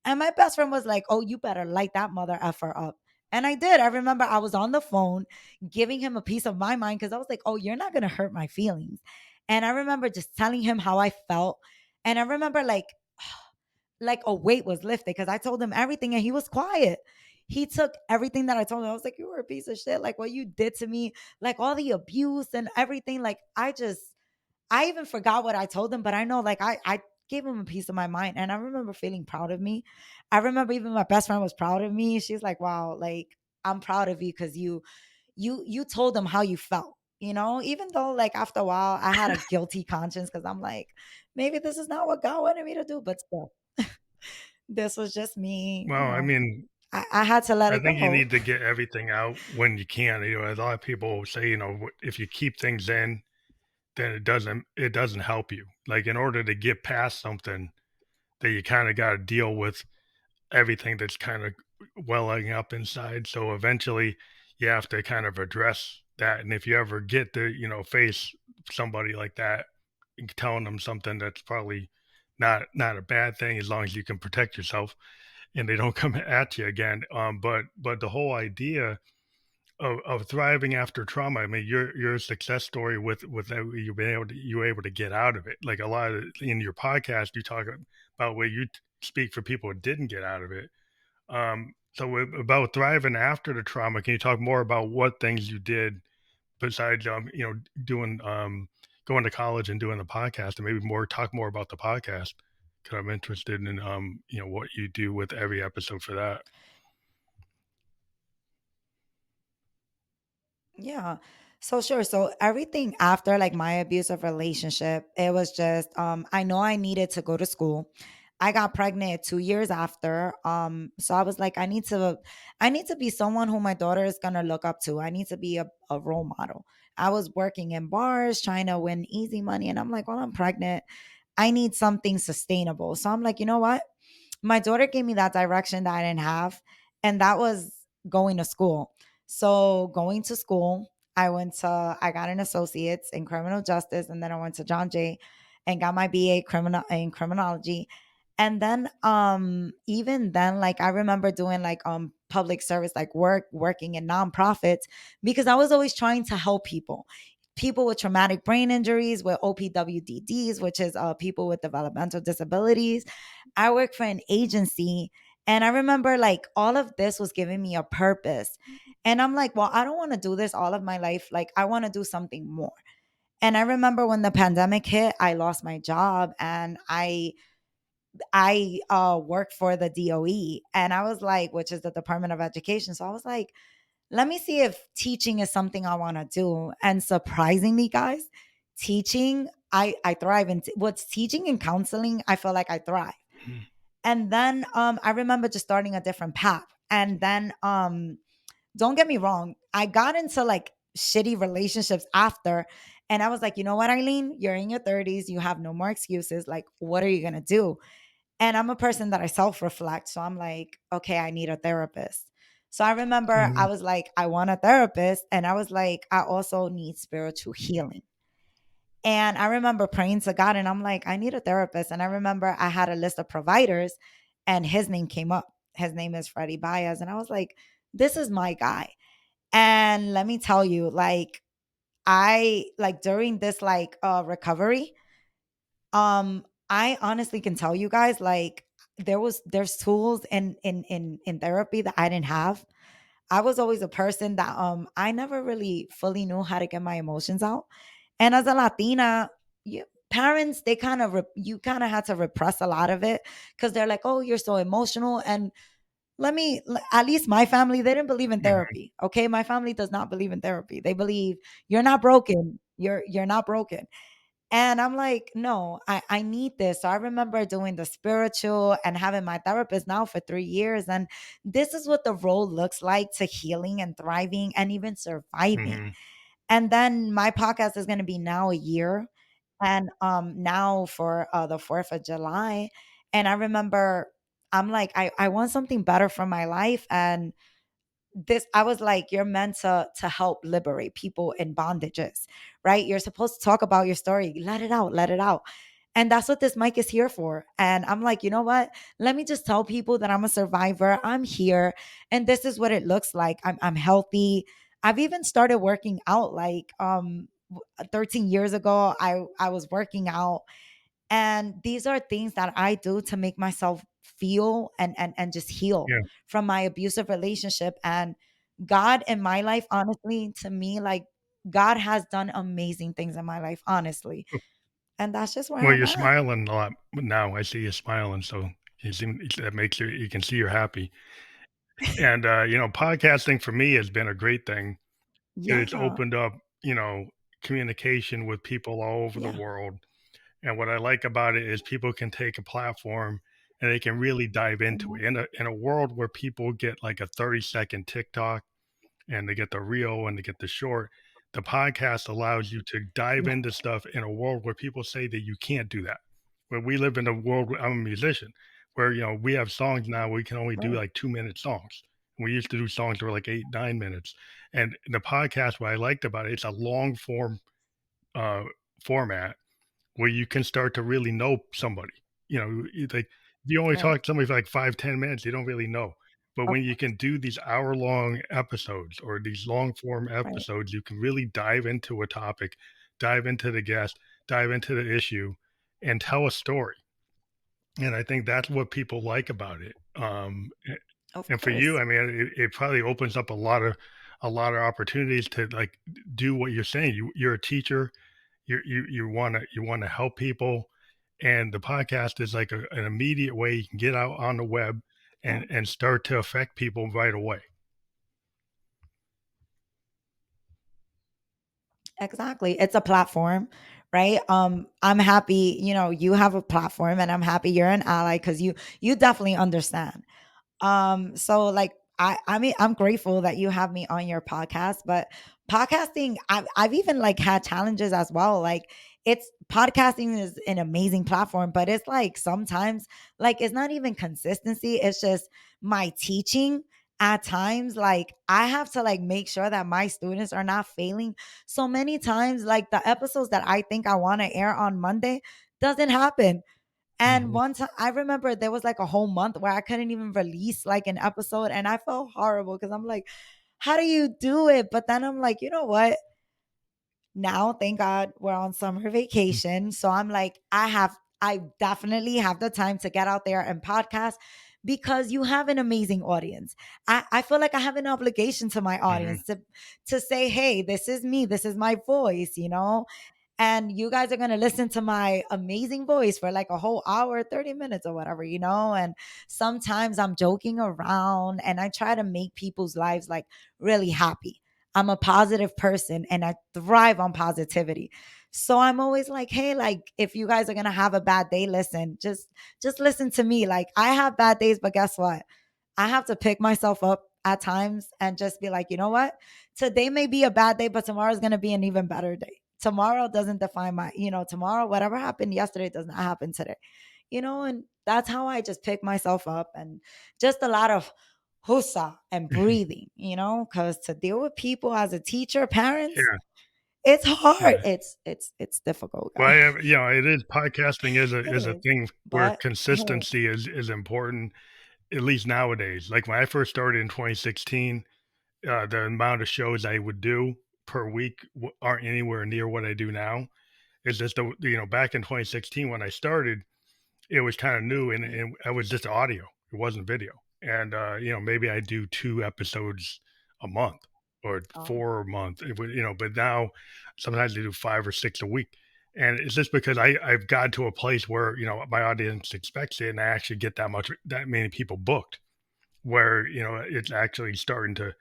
[SPEAKER 2] And my best friend was like, "Oh, you better light that mother effer up." And I did. I remember I was on the phone giving him a piece of my mind because I was like, "Oh, you're not going to hurt my feelings." And I remember just telling him how I felt. And I remember like a weight was lifted because I told him everything and he was quiet. He took everything that I told him. I was like, you were a piece of shit. Like what you did to me, like all the abuse and everything. Like I even forgot what I told him, but I know like I gave him a piece of my mind. And I remember feeling proud of me. I remember even my best friend was proud of me. She's like, wow, like I'm proud of you because you told them how you felt. Even though like after a while I had a guilty conscience because I'm like, maybe this is not what God wanted me to do, but still. This was just me,
[SPEAKER 1] Well, I mean,
[SPEAKER 2] I had to let
[SPEAKER 1] I
[SPEAKER 2] it
[SPEAKER 1] think you
[SPEAKER 2] go.
[SPEAKER 1] need to get everything out when you can. A lot of people say, if you keep things in, then it doesn't help you. Like in order to get past something, that you kind of got to deal with everything that's kind of welling up inside. So eventually, you have to kind of address that. And if you ever get to, face somebody like that, telling them something that's probably not a bad thing, as long as you can protect yourself and they don't come at you again. But the whole idea of thriving after trauma. I mean, your success story with that you were able to get out of it. Like a lot of in your podcast, you talk about where you speak for people who didn't get out of it. So about thriving after the trauma, can you talk more about what things you did besides doing going to college and doing the podcast, and maybe talk more about the podcast? Because I'm interested in what you do with every episode for that.
[SPEAKER 2] Yeah. So sure. So everything after like my abusive relationship, it was just I know I needed to go to school. I got pregnant 2 years after. So I was like I need to be someone who my daughter is going to look up to. I need to be a role model. I was working in bars trying to win easy money and I'm like, "Well, I'm pregnant. I need something sustainable." So I'm like, "You know what? My daughter gave me that direction that I didn't have, and that was going to school." So going to school, I got an associate's in criminal justice, and then I went to John Jay and got my BA in criminology. And then even then, like I remember doing like public service, like working in nonprofits because I was always trying to help people with traumatic brain injuries, with OPWDDs, which is people with developmental disabilities. I work for an agency. And I remember like all of this was giving me a purpose. And I'm like, well, I don't want to do this all of my life. Like, I want to do something more. And I remember when the pandemic hit, I lost my job and I worked for the DOE and I was like, which is the Department of Education. So I was like, let me see if teaching is something I want to do. And surprisingly, guys, teaching, I thrive in what's teaching and counseling, I feel like I thrive.
[SPEAKER 1] Mhm.
[SPEAKER 2] And then I remember just starting a different path. And then don't get me wrong, I got into like shitty relationships after. And I was like, you know what, Eileen? You're in your 30s. You have no more excuses. Like, what are you going to do? And I'm a person that I self reflect. So I'm like, okay, I need a therapist. So I remember I
[SPEAKER 1] Mhm.
[SPEAKER 2] was like, I want a therapist. And I was like, I also need spiritual healing. And I remember praying to God and I'm like, I need a therapist. And I remember I had a list of providers and his name came up. His name is Freddie Baez. And I was like, this is my guy. And let me tell you, like, I like during this recovery, I honestly can tell you guys, like, there's tools in therapy that I didn't have. I was always a person that I never really fully knew how to get my emotions out. And as a Latina, parents, they kind of you kind of had to repress a lot of it because they're like, "Oh, you're so emotional." And at least my family, they didn't believe in
[SPEAKER 1] Mhm.
[SPEAKER 2] therapy. Okay, my family does not believe in therapy. They believe you're not broken. You're not broken. And I'm like, no, I need this. So I remember doing the spiritual and having my therapist now for 3 years. And this is what the road looks like to healing and thriving and even surviving.
[SPEAKER 1] Mhm.
[SPEAKER 2] And then my podcast is going to be now a year. And now for the 4th of July. And I remember I'm like, I want something better for my life. And this I was like, you're meant to help liberate people in bondages, right? You're supposed to talk about your story, let it out, let it out. And that's what this mic is here for. And I'm like, you know what, let me just tell people that I'm a survivor, I'm here, and this is what it looks like. I'm healthy. I've even started working out, like 13 years ago I was working out. And these are things that I do to make myself feel and just heal
[SPEAKER 1] Yeah.
[SPEAKER 2] from my abusive relationship. And God in my life, honestly, to me, like, God has done amazing things in my life, honestly. And that's just where
[SPEAKER 1] Well,
[SPEAKER 2] I'm
[SPEAKER 1] you're
[SPEAKER 2] at.
[SPEAKER 1] smiling a lot now. I see you smiling, so you seem that makes you can see you're happy. And, podcasting for me has been a great thing. It's
[SPEAKER 2] Yeah.
[SPEAKER 1] opened up, communication with people all over the
[SPEAKER 2] Yeah.
[SPEAKER 1] world. And what I like about it is people can take a platform and they can really dive into
[SPEAKER 2] Mhm.
[SPEAKER 1] it. In a world where people get like a 30-second TikTok and they get the reel and they get the short, the podcast allows you to dive
[SPEAKER 2] Yeah.
[SPEAKER 1] into stuff in a world where people say that you can't do that. Where we live in a world where I'm a musician, where we have songs now we can only do
[SPEAKER 2] Right.
[SPEAKER 1] like 2 minute songs. We used to do songs that were like 8, 9 minutes. And the podcast, what I liked about it, it's a long form uh format where you can start to really know somebody. Like if you only
[SPEAKER 2] Right.
[SPEAKER 1] talk to somebody for like 5, 10 minutes, you don't really know. But when you
[SPEAKER 2] Okay.
[SPEAKER 1] can do these hour-long episodes or these long-form
[SPEAKER 2] Right.
[SPEAKER 1] episodes, you can really dive into a topic, dive into the guest, dive into the issue, and tell a story. And I think that's what people like about it.
[SPEAKER 2] Of
[SPEAKER 1] And for you,
[SPEAKER 2] course.
[SPEAKER 1] I mean, it probably opens up a lot of opportunities to like do what you're saying. You're a teacher, you wanna help people, and the podcast is like an immediate way you can get out on the web
[SPEAKER 2] Yeah.
[SPEAKER 1] and start to affect people right away.
[SPEAKER 2] Exactly. It's a platform, right? I'm happy, you have a platform and I'm happy you're an ally because you definitely understand. So like I mean, I'm grateful that you have me on your podcast, but podcasting, I've even like had challenges as well. Like, it's podcasting is an amazing platform, but it's like sometimes, like, it's not even consistency, it's just my teaching. At times, like, I have to like make sure that my students are not failing. So many times, like, the episodes that I think I want to air on Monday doesn't happen. And
[SPEAKER 1] Mhm,
[SPEAKER 2] one time I remember there was like a whole month where I couldn't even release like an episode, and I felt horrible because I'm like, how do you do it? But then I'm like, you know what? Now, thank God we're on summer
[SPEAKER 1] mm,
[SPEAKER 2] vacation. So I'm like, I definitely have the time to get out there and podcast because you have an amazing audience. I feel like I have an obligation to my
[SPEAKER 1] mhm,
[SPEAKER 2] audience to say, hey, this is me, this is my voice, and you guys are going to listen to my amazing voice for like a whole hour, 30 minutes or whatever, and sometimes I'm joking around and I try to make people's lives like really happy. I'm a positive person and I thrive on positivity. So I'm always like, hey, like, if you guys are going to have a bad day, listen, just listen to me. Like, I have bad days, but guess what? I have to pick myself up at times and just be like, you know what? Today may be a bad day, but tomorrow's going to be an even better day. Tomorrow doesn't define tomorrow, whatever happened yesterday does not happen today. And that's how I just pick myself up, and just a lot of husa and breathing, because to deal with people as a teacher, parents,
[SPEAKER 1] Yeah,
[SPEAKER 2] it's hard.
[SPEAKER 1] yeah.
[SPEAKER 2] It's difficult,
[SPEAKER 1] Well,
[SPEAKER 2] guys.
[SPEAKER 1] it is podcasting
[SPEAKER 2] It
[SPEAKER 1] is a
[SPEAKER 2] is.
[SPEAKER 1] thing where
[SPEAKER 2] But hey,
[SPEAKER 1] consistency is important, at least nowadays. Like when I first started in 2016, the amount of shows I would do per week aren't anywhere near what I do now. It's just back in 2016 when I started, it was kind of new and it was just audio. It wasn't video. And maybe I do 2 episodes a month or
[SPEAKER 2] oh,
[SPEAKER 1] 4 a month. But now sometimes I do 5 or 6 a week. And it's just because I've got to a place where, my audience expects it and I actually get that many people booked where, it's actually starting to,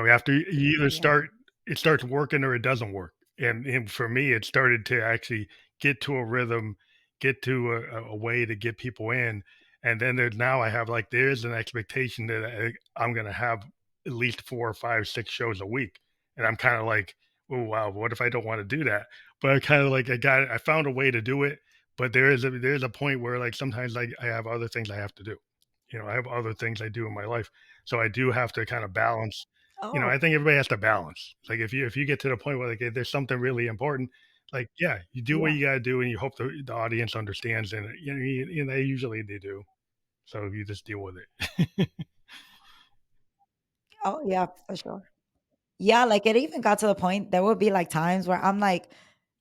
[SPEAKER 1] after you either
[SPEAKER 2] yeah.
[SPEAKER 1] it starts working or it doesn't work. And for me, it started to actually get to a rhythm, get to a way to get people in. And then now I have like, there's an expectation that I'm going to have at least 4 or 5, 6 shows a week. And I'm kind of like, oh, wow, what if I don't want to do that? But I kind of like, I found a way to do it. But there's a point where like sometimes like I have other things I have to do. I have other things I do in my life. So I do have to kind of balance.
[SPEAKER 2] Oh,
[SPEAKER 1] I think everybody has to balance. Like if you get to the point where like if there's something really important, like yeah, you do what
[SPEAKER 2] yeah.
[SPEAKER 1] you got to do, and you hope the audience understands, and they usually they do. So you just deal with it.
[SPEAKER 2] Oh, yeah, for sure. Yeah, like it even got to the point there would be like times where I'm like,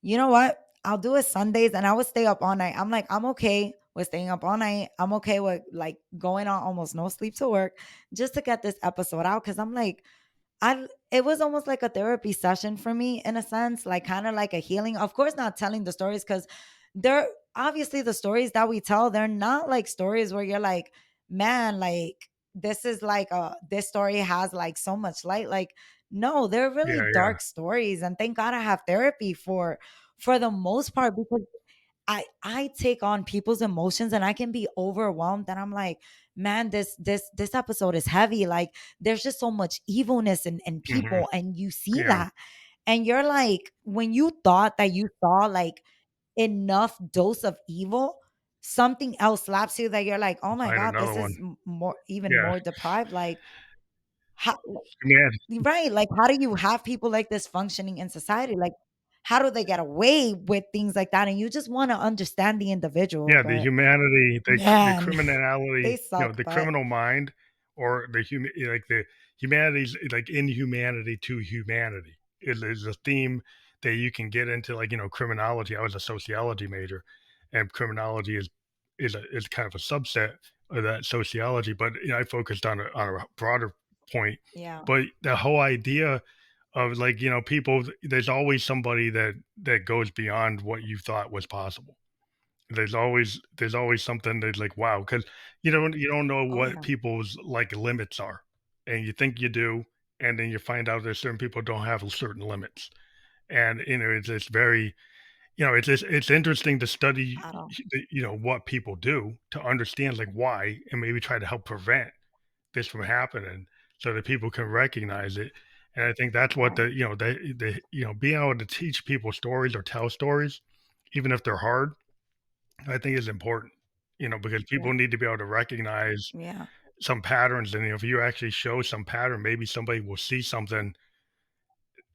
[SPEAKER 2] you know what? I'll do it Sundays and I would stay up all night. I'm like, I'm okay with staying up all night. I'm okay with like going on almost no sleep to work just to get this episode out. Cause I'm like, I it was almost like a therapy session for me in a sense, like kind of like a healing. Of course, not telling the stories because they're obviously the stories that we tell, they're not like stories where you're like, man, like this is like this story has like so much light. Like, no, they're really
[SPEAKER 1] Yeah, yeah.
[SPEAKER 2] dark stories. And thank God I have therapy for the most part because I take on people's emotions and I can be overwhelmed and I'm like, man, this episode is heavy. Like there's just so much evilness in
[SPEAKER 1] Hmm.
[SPEAKER 2] people and you see
[SPEAKER 1] Yeah.
[SPEAKER 2] that. And you're like, when you thought that you saw like enough dose of evil, something else slaps you that you're like, oh my
[SPEAKER 1] Find
[SPEAKER 2] God,
[SPEAKER 1] another
[SPEAKER 2] this
[SPEAKER 1] one.
[SPEAKER 2] is more even
[SPEAKER 1] Yeah.
[SPEAKER 2] more deprived. Like how
[SPEAKER 1] Yeah.
[SPEAKER 2] right. Like, how do you have people like this functioning in society? Like, how do they get away with things like that? And you just want to understand the individual,
[SPEAKER 1] Yeah, the
[SPEAKER 2] but
[SPEAKER 1] humanity, the
[SPEAKER 2] man, they
[SPEAKER 1] criminality,
[SPEAKER 2] suck.
[SPEAKER 1] the
[SPEAKER 2] But
[SPEAKER 1] criminal mind, or like the humanities, like inhumanity to humanity is a theme that you can get into. Like criminology. I was a sociology major, and criminology is kind of a subset of that sociology. But I focused on a broader point.
[SPEAKER 2] yeah,
[SPEAKER 1] But the whole idea of like people, there's always somebody that goes beyond what you thought was possible. There's always something that's like, wow, because you don't know
[SPEAKER 2] oh
[SPEAKER 1] what
[SPEAKER 2] yeah,
[SPEAKER 1] people's like limits are, and you think you do, and then you find out that certain people don't have certain limits, and it's very it's interesting to study
[SPEAKER 2] at all.
[SPEAKER 1] what people do to understand like why, and maybe try to help prevent this from happening so that people can recognize it. And I think that's what
[SPEAKER 2] Right,
[SPEAKER 1] the being able to teach people stories or tell stories, even if they're hard, I think is important, because
[SPEAKER 2] yeah,
[SPEAKER 1] people need to be able to recognize
[SPEAKER 2] yeah.
[SPEAKER 1] some patterns. And if you actually show some pattern, maybe somebody will see something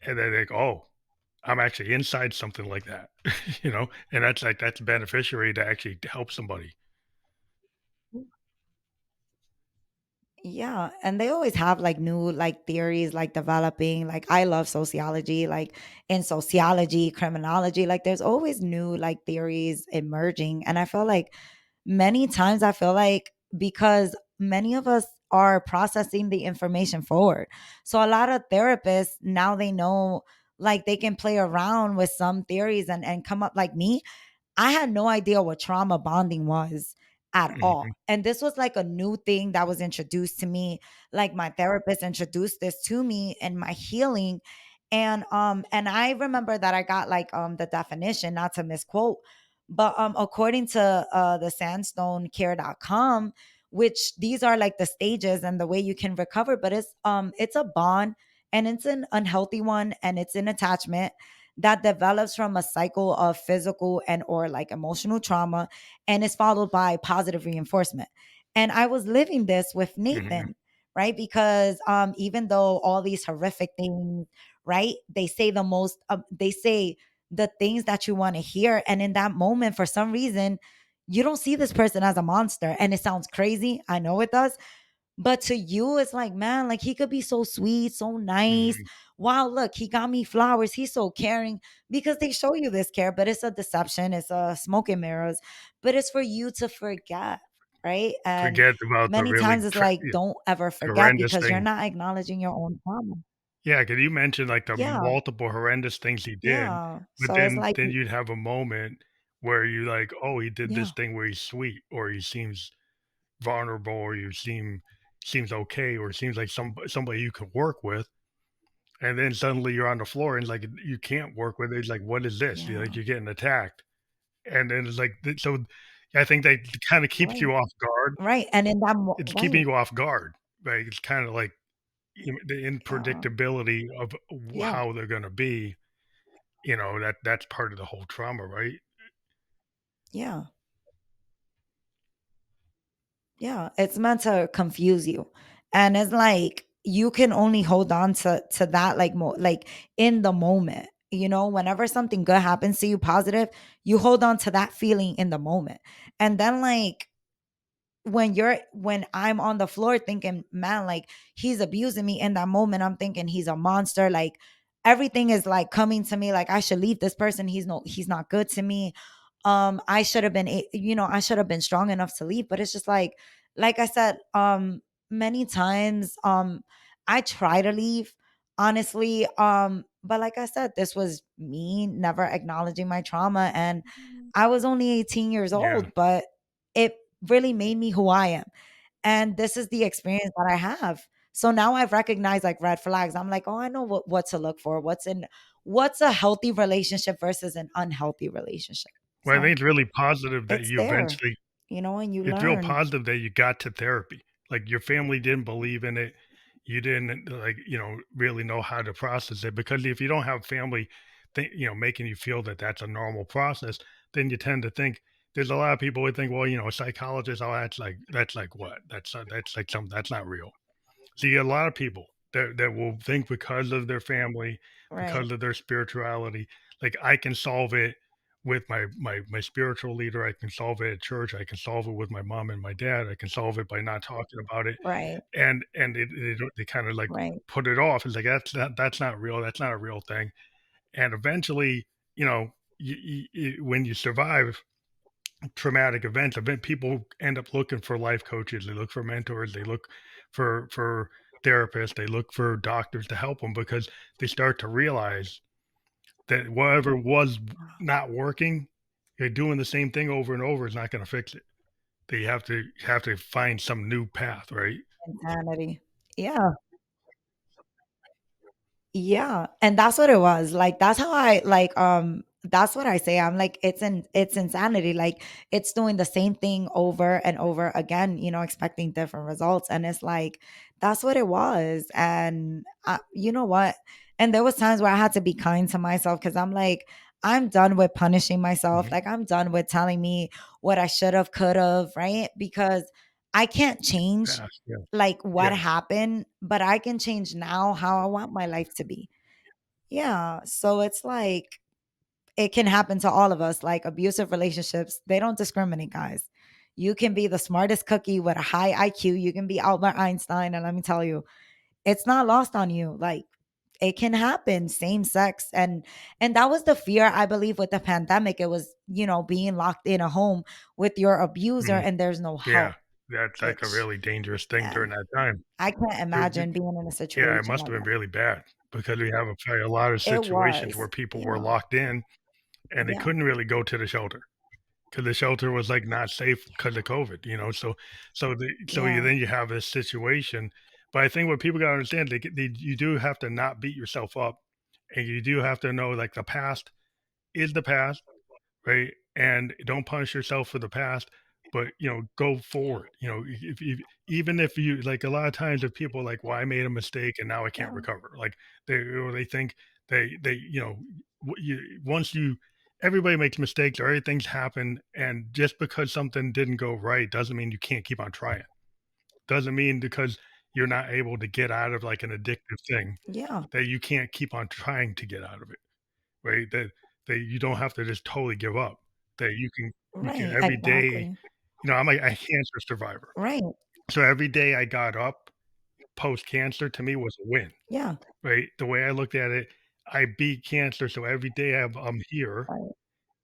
[SPEAKER 1] and they're like, oh, I'm actually inside something like that, and that's beneficiary to actually help somebody.
[SPEAKER 2] Yeah, and they always have like new like theories like developing. Like I love sociology, like in sociology, criminology, like there's always new like theories emerging. And I feel like many times I feel like because many of us are processing the information forward. So a lot of therapists now they know like they can play around with some theories and come up like me. I had no idea what trauma bonding was at all.
[SPEAKER 1] Mhm,
[SPEAKER 2] And this was like a new thing that was introduced to me. Like my therapist introduced this to me in my healing. And I remember that I got like the definition, not to misquote, but according to the sandstonecare.com, which these are like the stages and the way you can recover, but it's a bond and it's an unhealthy one and it's an attachment that develops from a cycle of physical and or like emotional trauma and is followed by positive reinforcement. And I was living this with
[SPEAKER 1] mhm.
[SPEAKER 2] Nathan. right? Because even though all these horrific things, right? They say the things that you want to hear. And in that moment, for some reason, you don't see this person as a monster. And it sounds crazy. I know it does. But to you, it's like, man, like he could be so sweet, so nice.
[SPEAKER 1] Mhm.
[SPEAKER 2] Wow, look, he got me flowers. He's so caring because they show you this care, but it's a deception. It's a smoke and mirrors, but it's for you to forget, right? And
[SPEAKER 1] Forget about the
[SPEAKER 2] many
[SPEAKER 1] really
[SPEAKER 2] times it's like, don't ever forget
[SPEAKER 1] horrendous
[SPEAKER 2] because you're
[SPEAKER 1] thing.
[SPEAKER 2] not acknowledging your own trauma.
[SPEAKER 1] Yeah, could you mention, like, the
[SPEAKER 2] Yeah,
[SPEAKER 1] multiple horrendous things he did,
[SPEAKER 2] yeah.
[SPEAKER 1] but
[SPEAKER 2] So it's like,
[SPEAKER 1] then you'd have a moment where you like, "Oh, he did this
[SPEAKER 2] yeah,
[SPEAKER 1] thing where he's sweet, or he seems vulnerable, or you seems okay, or seems like somebody you can work with," and then suddenly you're on the floor and, like, you can't work with it. It's like, "What is this?" You're like,
[SPEAKER 2] yeah,
[SPEAKER 1] you're getting attacked, and then it's like so I think that kinda keeps
[SPEAKER 2] right,
[SPEAKER 1] you off guard.
[SPEAKER 2] right. And in that,
[SPEAKER 1] It's keeping
[SPEAKER 2] right,
[SPEAKER 1] you off guard, right? It's kinda like the
[SPEAKER 2] yeah,
[SPEAKER 1] unpredictability of
[SPEAKER 2] yeah,
[SPEAKER 1] how they're gonna be, that's part of the whole trauma, right?
[SPEAKER 2] yeah. Yeah, it's meant to confuse you. And it's like you can only hold on to that like like in the moment. You know, whenever something good happens to you positive, you hold on to that feeling in the moment. And then like when I'm on the floor thinking, man, like he's abusing me in that moment, I'm thinking he's a monster. Like everything is like coming to me like I should leave this person. He's not good to me. I should have been I should have been strong enough to leave, but it's just like I said, many times I try to leave, honestly. But like I said, this was me never acknowledging my trauma, and I was only 18 years
[SPEAKER 1] Yeah.
[SPEAKER 2] old, but it really made me who I am. And this is the experience that I have. So now I've recognized like red flags. I'm like, oh, I know what to look for. What's a healthy relationship versus an unhealthy relationship.
[SPEAKER 1] Well, I
[SPEAKER 2] So
[SPEAKER 1] think it's really positive that
[SPEAKER 2] it's
[SPEAKER 1] you
[SPEAKER 2] there,
[SPEAKER 1] eventually
[SPEAKER 2] and you
[SPEAKER 1] it's real
[SPEAKER 2] learn.
[SPEAKER 1] positive that you got to therapy. Like, your family didn't believe in it. You didn't, like, really know how to process it, because if you don't have family making you feel that that's a normal process, then you tend to think there's a lot of people would think, well, a psychologist, oh, that's like what? That's like something that's not real. See, a lot of people that will think because of their family,
[SPEAKER 2] Right,
[SPEAKER 1] because of their spirituality, like, I can solve it with my spiritual leader, I can solve it at church, I can solve it with my mom and my dad, I can solve it by not talking about it,
[SPEAKER 2] right,
[SPEAKER 1] and they kinda, like,
[SPEAKER 2] right,
[SPEAKER 1] put it off. It's like, that's not real, that's not a real thing, and eventually, when you survive traumatic events, people end up looking for life coaches, they look for mentors, they look for therapists, they look for doctors to help them, because they start to realize that whatever was not working, you're doing the same thing over and over is not going to fix it. That you have to find some new path, right?
[SPEAKER 2] insanity. Yeah. Yeah, and that's what it was. Like that's how I like that's what I say. I'm like it's insanity. Like it's doing the same thing over and over again, expecting different results, and it's like that's what it was. And you know what? And there was times where I had to be kind to myself cuz I'm like I'm done with punishing myself.
[SPEAKER 1] Mhm.
[SPEAKER 2] Like I'm done with telling me what I should have, could have, right? Because I can't change
[SPEAKER 1] Past, yeah,
[SPEAKER 2] like what
[SPEAKER 1] yeah.
[SPEAKER 2] happened, but I can change now how I want my life to be. Yeah. So it's like it can happen to all of us. Like abusive relationships, they don't discriminate, guys. You can be the smartest cookie with a high IQ. You can be Albert Einstein. And let me tell you, it's not lost on you. Like it can happen, same sex. And that was the fear, I believe, with the pandemic. It was, being locked in a home with your abuser
[SPEAKER 1] Mhm.
[SPEAKER 2] and there's no
[SPEAKER 1] Yeah,
[SPEAKER 2] help,
[SPEAKER 1] that's like a
[SPEAKER 2] which,
[SPEAKER 1] really dangerous thing
[SPEAKER 2] man,
[SPEAKER 1] during that time.
[SPEAKER 2] I can't
[SPEAKER 1] Dude,
[SPEAKER 2] imagine being in a
[SPEAKER 1] yeah, it
[SPEAKER 2] situation
[SPEAKER 1] must
[SPEAKER 2] like
[SPEAKER 1] have been
[SPEAKER 2] that.
[SPEAKER 1] really bad, because we have probably a lot of
[SPEAKER 2] It
[SPEAKER 1] situations where
[SPEAKER 2] was.
[SPEAKER 1] people were
[SPEAKER 2] Yeah.
[SPEAKER 1] locked in and they
[SPEAKER 2] Yeah.
[SPEAKER 1] couldn't really go to the shelter, because the shelter was like not safe because of COVID,
[SPEAKER 2] Yeah.
[SPEAKER 1] then you have this situation. But I think what people got to understand, you do have to not beat yourself up, and you do have to know, like, the past is the past, right? And don't punish yourself for the past, but go forward. If even if you, like, a lot of times, if people are like, well, I made a mistake and now I can't
[SPEAKER 2] Yeah.
[SPEAKER 1] recover, like, they think they once you everybody makes mistakes, or everything's happen, and just because something didn't go right doesn't mean you can't keep on trying. Doesn't mean because you're not able to get out of like an addictive thing
[SPEAKER 2] Yeah.
[SPEAKER 1] that you can't keep on trying to get out of it, right? That you don't have to just totally give up. That you can
[SPEAKER 2] Right.
[SPEAKER 1] every day.
[SPEAKER 2] Exactly.
[SPEAKER 1] I'm a cancer survivor,
[SPEAKER 2] Right.
[SPEAKER 1] so every day I got up post cancer to me was a win,
[SPEAKER 2] Yeah.
[SPEAKER 1] right? The way I looked at it, I beat cancer, so every day I'm here
[SPEAKER 2] Right.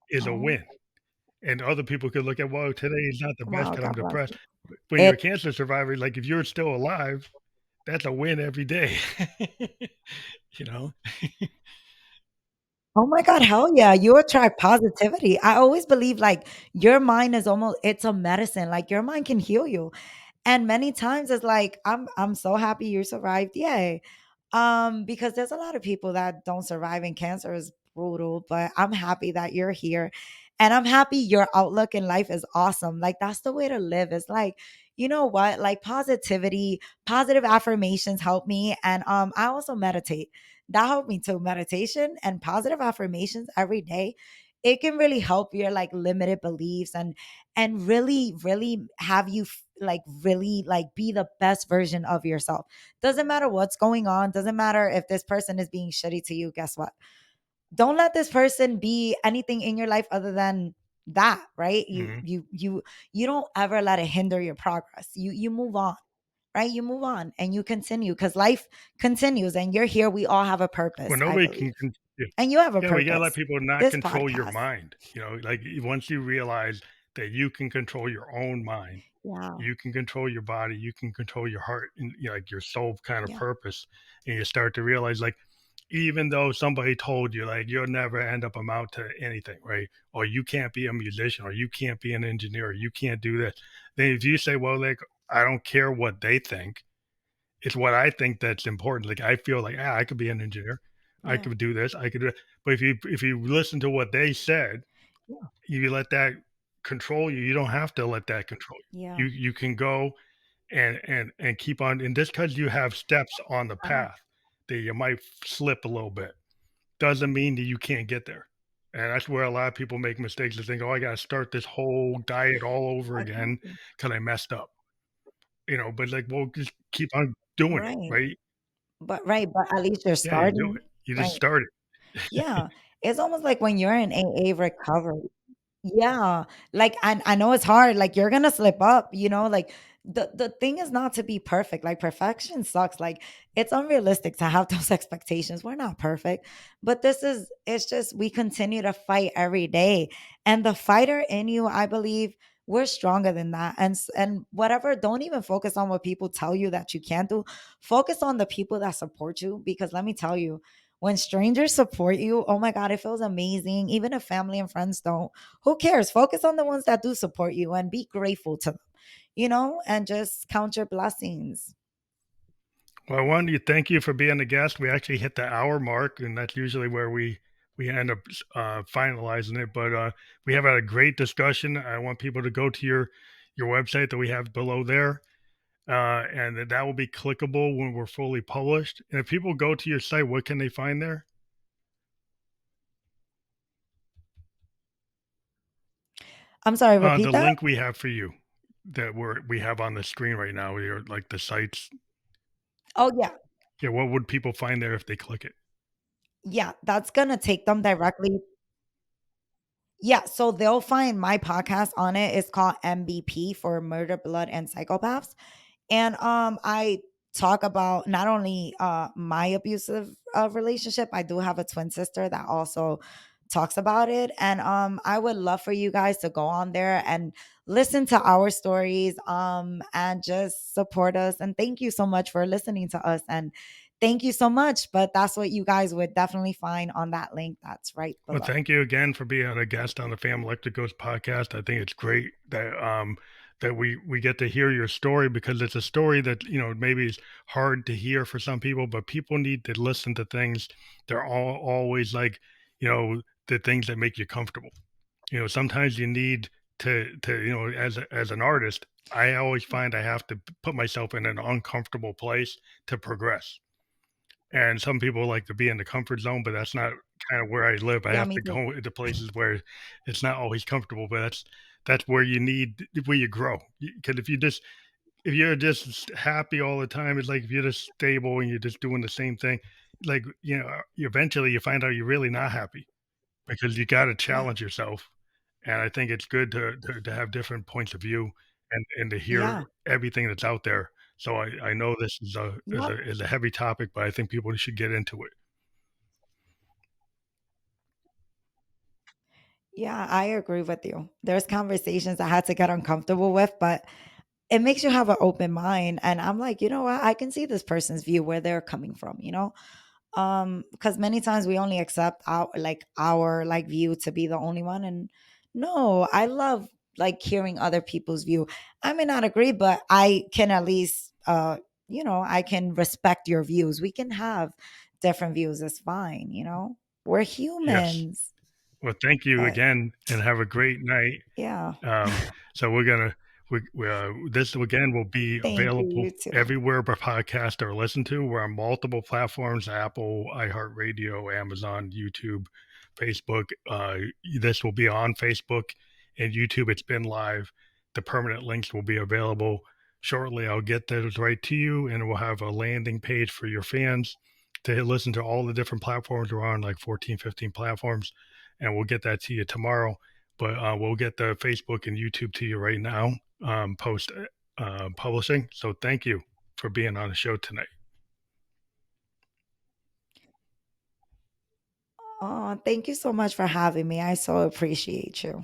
[SPEAKER 1] is a
[SPEAKER 2] Oh,
[SPEAKER 1] win. And other people could look at, well, today is not the best
[SPEAKER 2] wow.
[SPEAKER 1] because I'm
[SPEAKER 2] God bless
[SPEAKER 1] depressed.
[SPEAKER 2] you.
[SPEAKER 1] But when you're
[SPEAKER 2] It
[SPEAKER 1] a cancer survivor, like if you're still alive, that's a win every day. you know?
[SPEAKER 2] Oh my God, hell yeah. You attract positivity. I always believe like your mind is almost it's a medicine. Like your mind can heal you. And many times it's like, I'm so happy you survived. Yay. Because there's a lot of people that don't survive and cancer is brutal, but I'm happy that you're here. And I'm happy your outlook in life is awesome. Like that's the way to live. It's like, you know what? Like positivity, positive affirmations help me. And I also meditate. That helped me too. Meditation and positive affirmations every day. It can really help your like limited beliefs and really have you like really like be the best version of yourself. Doesn't matter what's going on, doesn't matter if this person is being shitty to you. Guess what? Don't let this person be anything in your life other than that, right? you
[SPEAKER 1] Mhm.
[SPEAKER 2] you you you don't ever let it hinder your progress. You move on, right? You move on and you continue because life continues and you're here. We all have a
[SPEAKER 1] Well,
[SPEAKER 2] purpose, I
[SPEAKER 1] nobody
[SPEAKER 2] believe,
[SPEAKER 1] can yeah.
[SPEAKER 2] and you have a
[SPEAKER 1] Yeah, we gotta let
[SPEAKER 2] purpose.
[SPEAKER 1] people not
[SPEAKER 2] This
[SPEAKER 1] control your
[SPEAKER 2] podcast.
[SPEAKER 1] mind, like, once you realize that you can control your own mind,
[SPEAKER 2] Yeah.
[SPEAKER 1] you can control your body, you can control your heart and, like, your soul kind of
[SPEAKER 2] Yeah.
[SPEAKER 1] purpose, and you start to realize, like, even though somebody told you, like, "You'll never end up amount to anything," right? Or, "You can't be a musician," or, "You can't be an engineer," or, "You can't do this." Then if you say, "Well, like, I don't care what they think, it's what I think that's important." Like I feel like, I could be an engineer. I
[SPEAKER 2] Yeah.
[SPEAKER 1] could do this. I could do it. But if you listen to what they said,
[SPEAKER 2] Yeah.
[SPEAKER 1] you let that control you. You don't have to let that control
[SPEAKER 2] Yeah.
[SPEAKER 1] you. You can go and keep on. And just because you have steps on the
[SPEAKER 2] I,
[SPEAKER 1] path that you might slip a little bit doesn't mean that you can't get there. And that's where a lot of people make mistakes. They think, "Oh, I got to start this whole diet all over again
[SPEAKER 2] exactly.
[SPEAKER 1] because I messed up." But like, well, just keep on doing it,
[SPEAKER 2] Right.
[SPEAKER 1] right?
[SPEAKER 2] But at least you're
[SPEAKER 1] Yeah, you do
[SPEAKER 2] starting.
[SPEAKER 1] it. You
[SPEAKER 2] Right.
[SPEAKER 1] just start it.
[SPEAKER 2] Yeah. It's almost like when you're in AA recovery. Yeah, like, I know it's hard, like, you're gonna slip up, like, the thing is not to be perfect, like, perfection sucks, like, it's unrealistic to have those expectations, we're not perfect, but it's just we continue to fight every day, and the fighter in you, I believe, we're stronger than that, and whatever, don't even focus on what people tell you that you can't do, focus on the people that support you, because let me tell you, when strangers support you, oh my God, it feels amazing, even if family and friends don't. Who cares? Focus on the ones that do support you and be grateful to them, and just count your blessings.
[SPEAKER 1] Well, I wanted to thank you for being a guest. We actually hit the hour mark, and that's usually where we end up finalizing it. But we have had a great discussion. I want people to go to your website that we have below there, and that will be clickable when we're fully published. And if people go to your site, what can they find there?
[SPEAKER 2] I'm sorry,
[SPEAKER 1] The
[SPEAKER 2] repeat that?
[SPEAKER 1] link we have for you that we have on the screen right now, like the sites.
[SPEAKER 2] Oh, yeah.
[SPEAKER 1] Yeah, what would people find there if they click it?
[SPEAKER 2] Yeah. That's going to take them directly. Yeah. So they'll find my podcast on it. It's called MBP for Murder, Blood, and Psychopaths. And I talk about not only my abusive relationship, I do have a twin sister that also talks about it. And I would love for you guys to go on there and listen to our stories and just support us. And thank you so much for listening to us. And thank you so much. But that's what you guys would definitely find on that link that's right
[SPEAKER 1] Well,
[SPEAKER 2] below.
[SPEAKER 1] thank you again for being a guest on the Family Electric Ghost podcast. I think it's great that we get to hear your story because it's a story that maybe is hard to hear for some people, but people need to listen to things. They're all always like the things that make you comfortable. Sometimes you need to as an artist, I always find I have to put myself in an uncomfortable place to progress. And some people like to be in the comfort zone, but that's not kind of where I live. I
[SPEAKER 2] Yeah,
[SPEAKER 1] have
[SPEAKER 2] me
[SPEAKER 1] to
[SPEAKER 2] too.
[SPEAKER 1] go into places where it's not always comfortable, but that's where you need where you grow. Because if you just if you're just happy all the time, it's like if you're just stable and you're just doing the same thing, like, eventually you find out you're really not happy because you got to
[SPEAKER 2] Yeah.
[SPEAKER 1] challenge yourself. And I think it's good to have different points of view and to hear
[SPEAKER 2] Yeah.
[SPEAKER 1] everything that's out there. So I know this is
[SPEAKER 2] Yep.
[SPEAKER 1] a heavy topic, but I think people should get into it.
[SPEAKER 2] Yeah, I agree with you. There's conversations I had to get uncomfortable with, but it makes you have an open mind. And I'm like, you know what? I can see this person's view where they're coming from, you know? Because many times we only accept our like view to be the only one. And no, I love like hearing other people's view. I may not agree, but I can at least I can respect your views. We can have different views. It's fine, you know? We're
[SPEAKER 1] Yes.
[SPEAKER 2] humans.
[SPEAKER 1] Well, thank you
[SPEAKER 2] But
[SPEAKER 1] again, and have a great night.
[SPEAKER 2] yeah.
[SPEAKER 1] Um, so we're gonna this again will be
[SPEAKER 2] Thank you,
[SPEAKER 1] available
[SPEAKER 2] you too.
[SPEAKER 1] everywhere but podcasts are listened to. We're on multiple platforms: Apple, iHeartRadio, Amazon, YouTube, Facebook. This will be on Facebook and YouTube. It's been live. The permanent links will be available shortly. I'll get those right to you, and we'll have a landing page for your fans to listen to all the different platforms. We're on like 14, 15 platforms, and we'll get that to you tomorrow. But we'll get the Facebook and YouTube to you right now, post publishing. So thank you for being on the show tonight.
[SPEAKER 2] Oh, thank you so much for having me. I so appreciate you.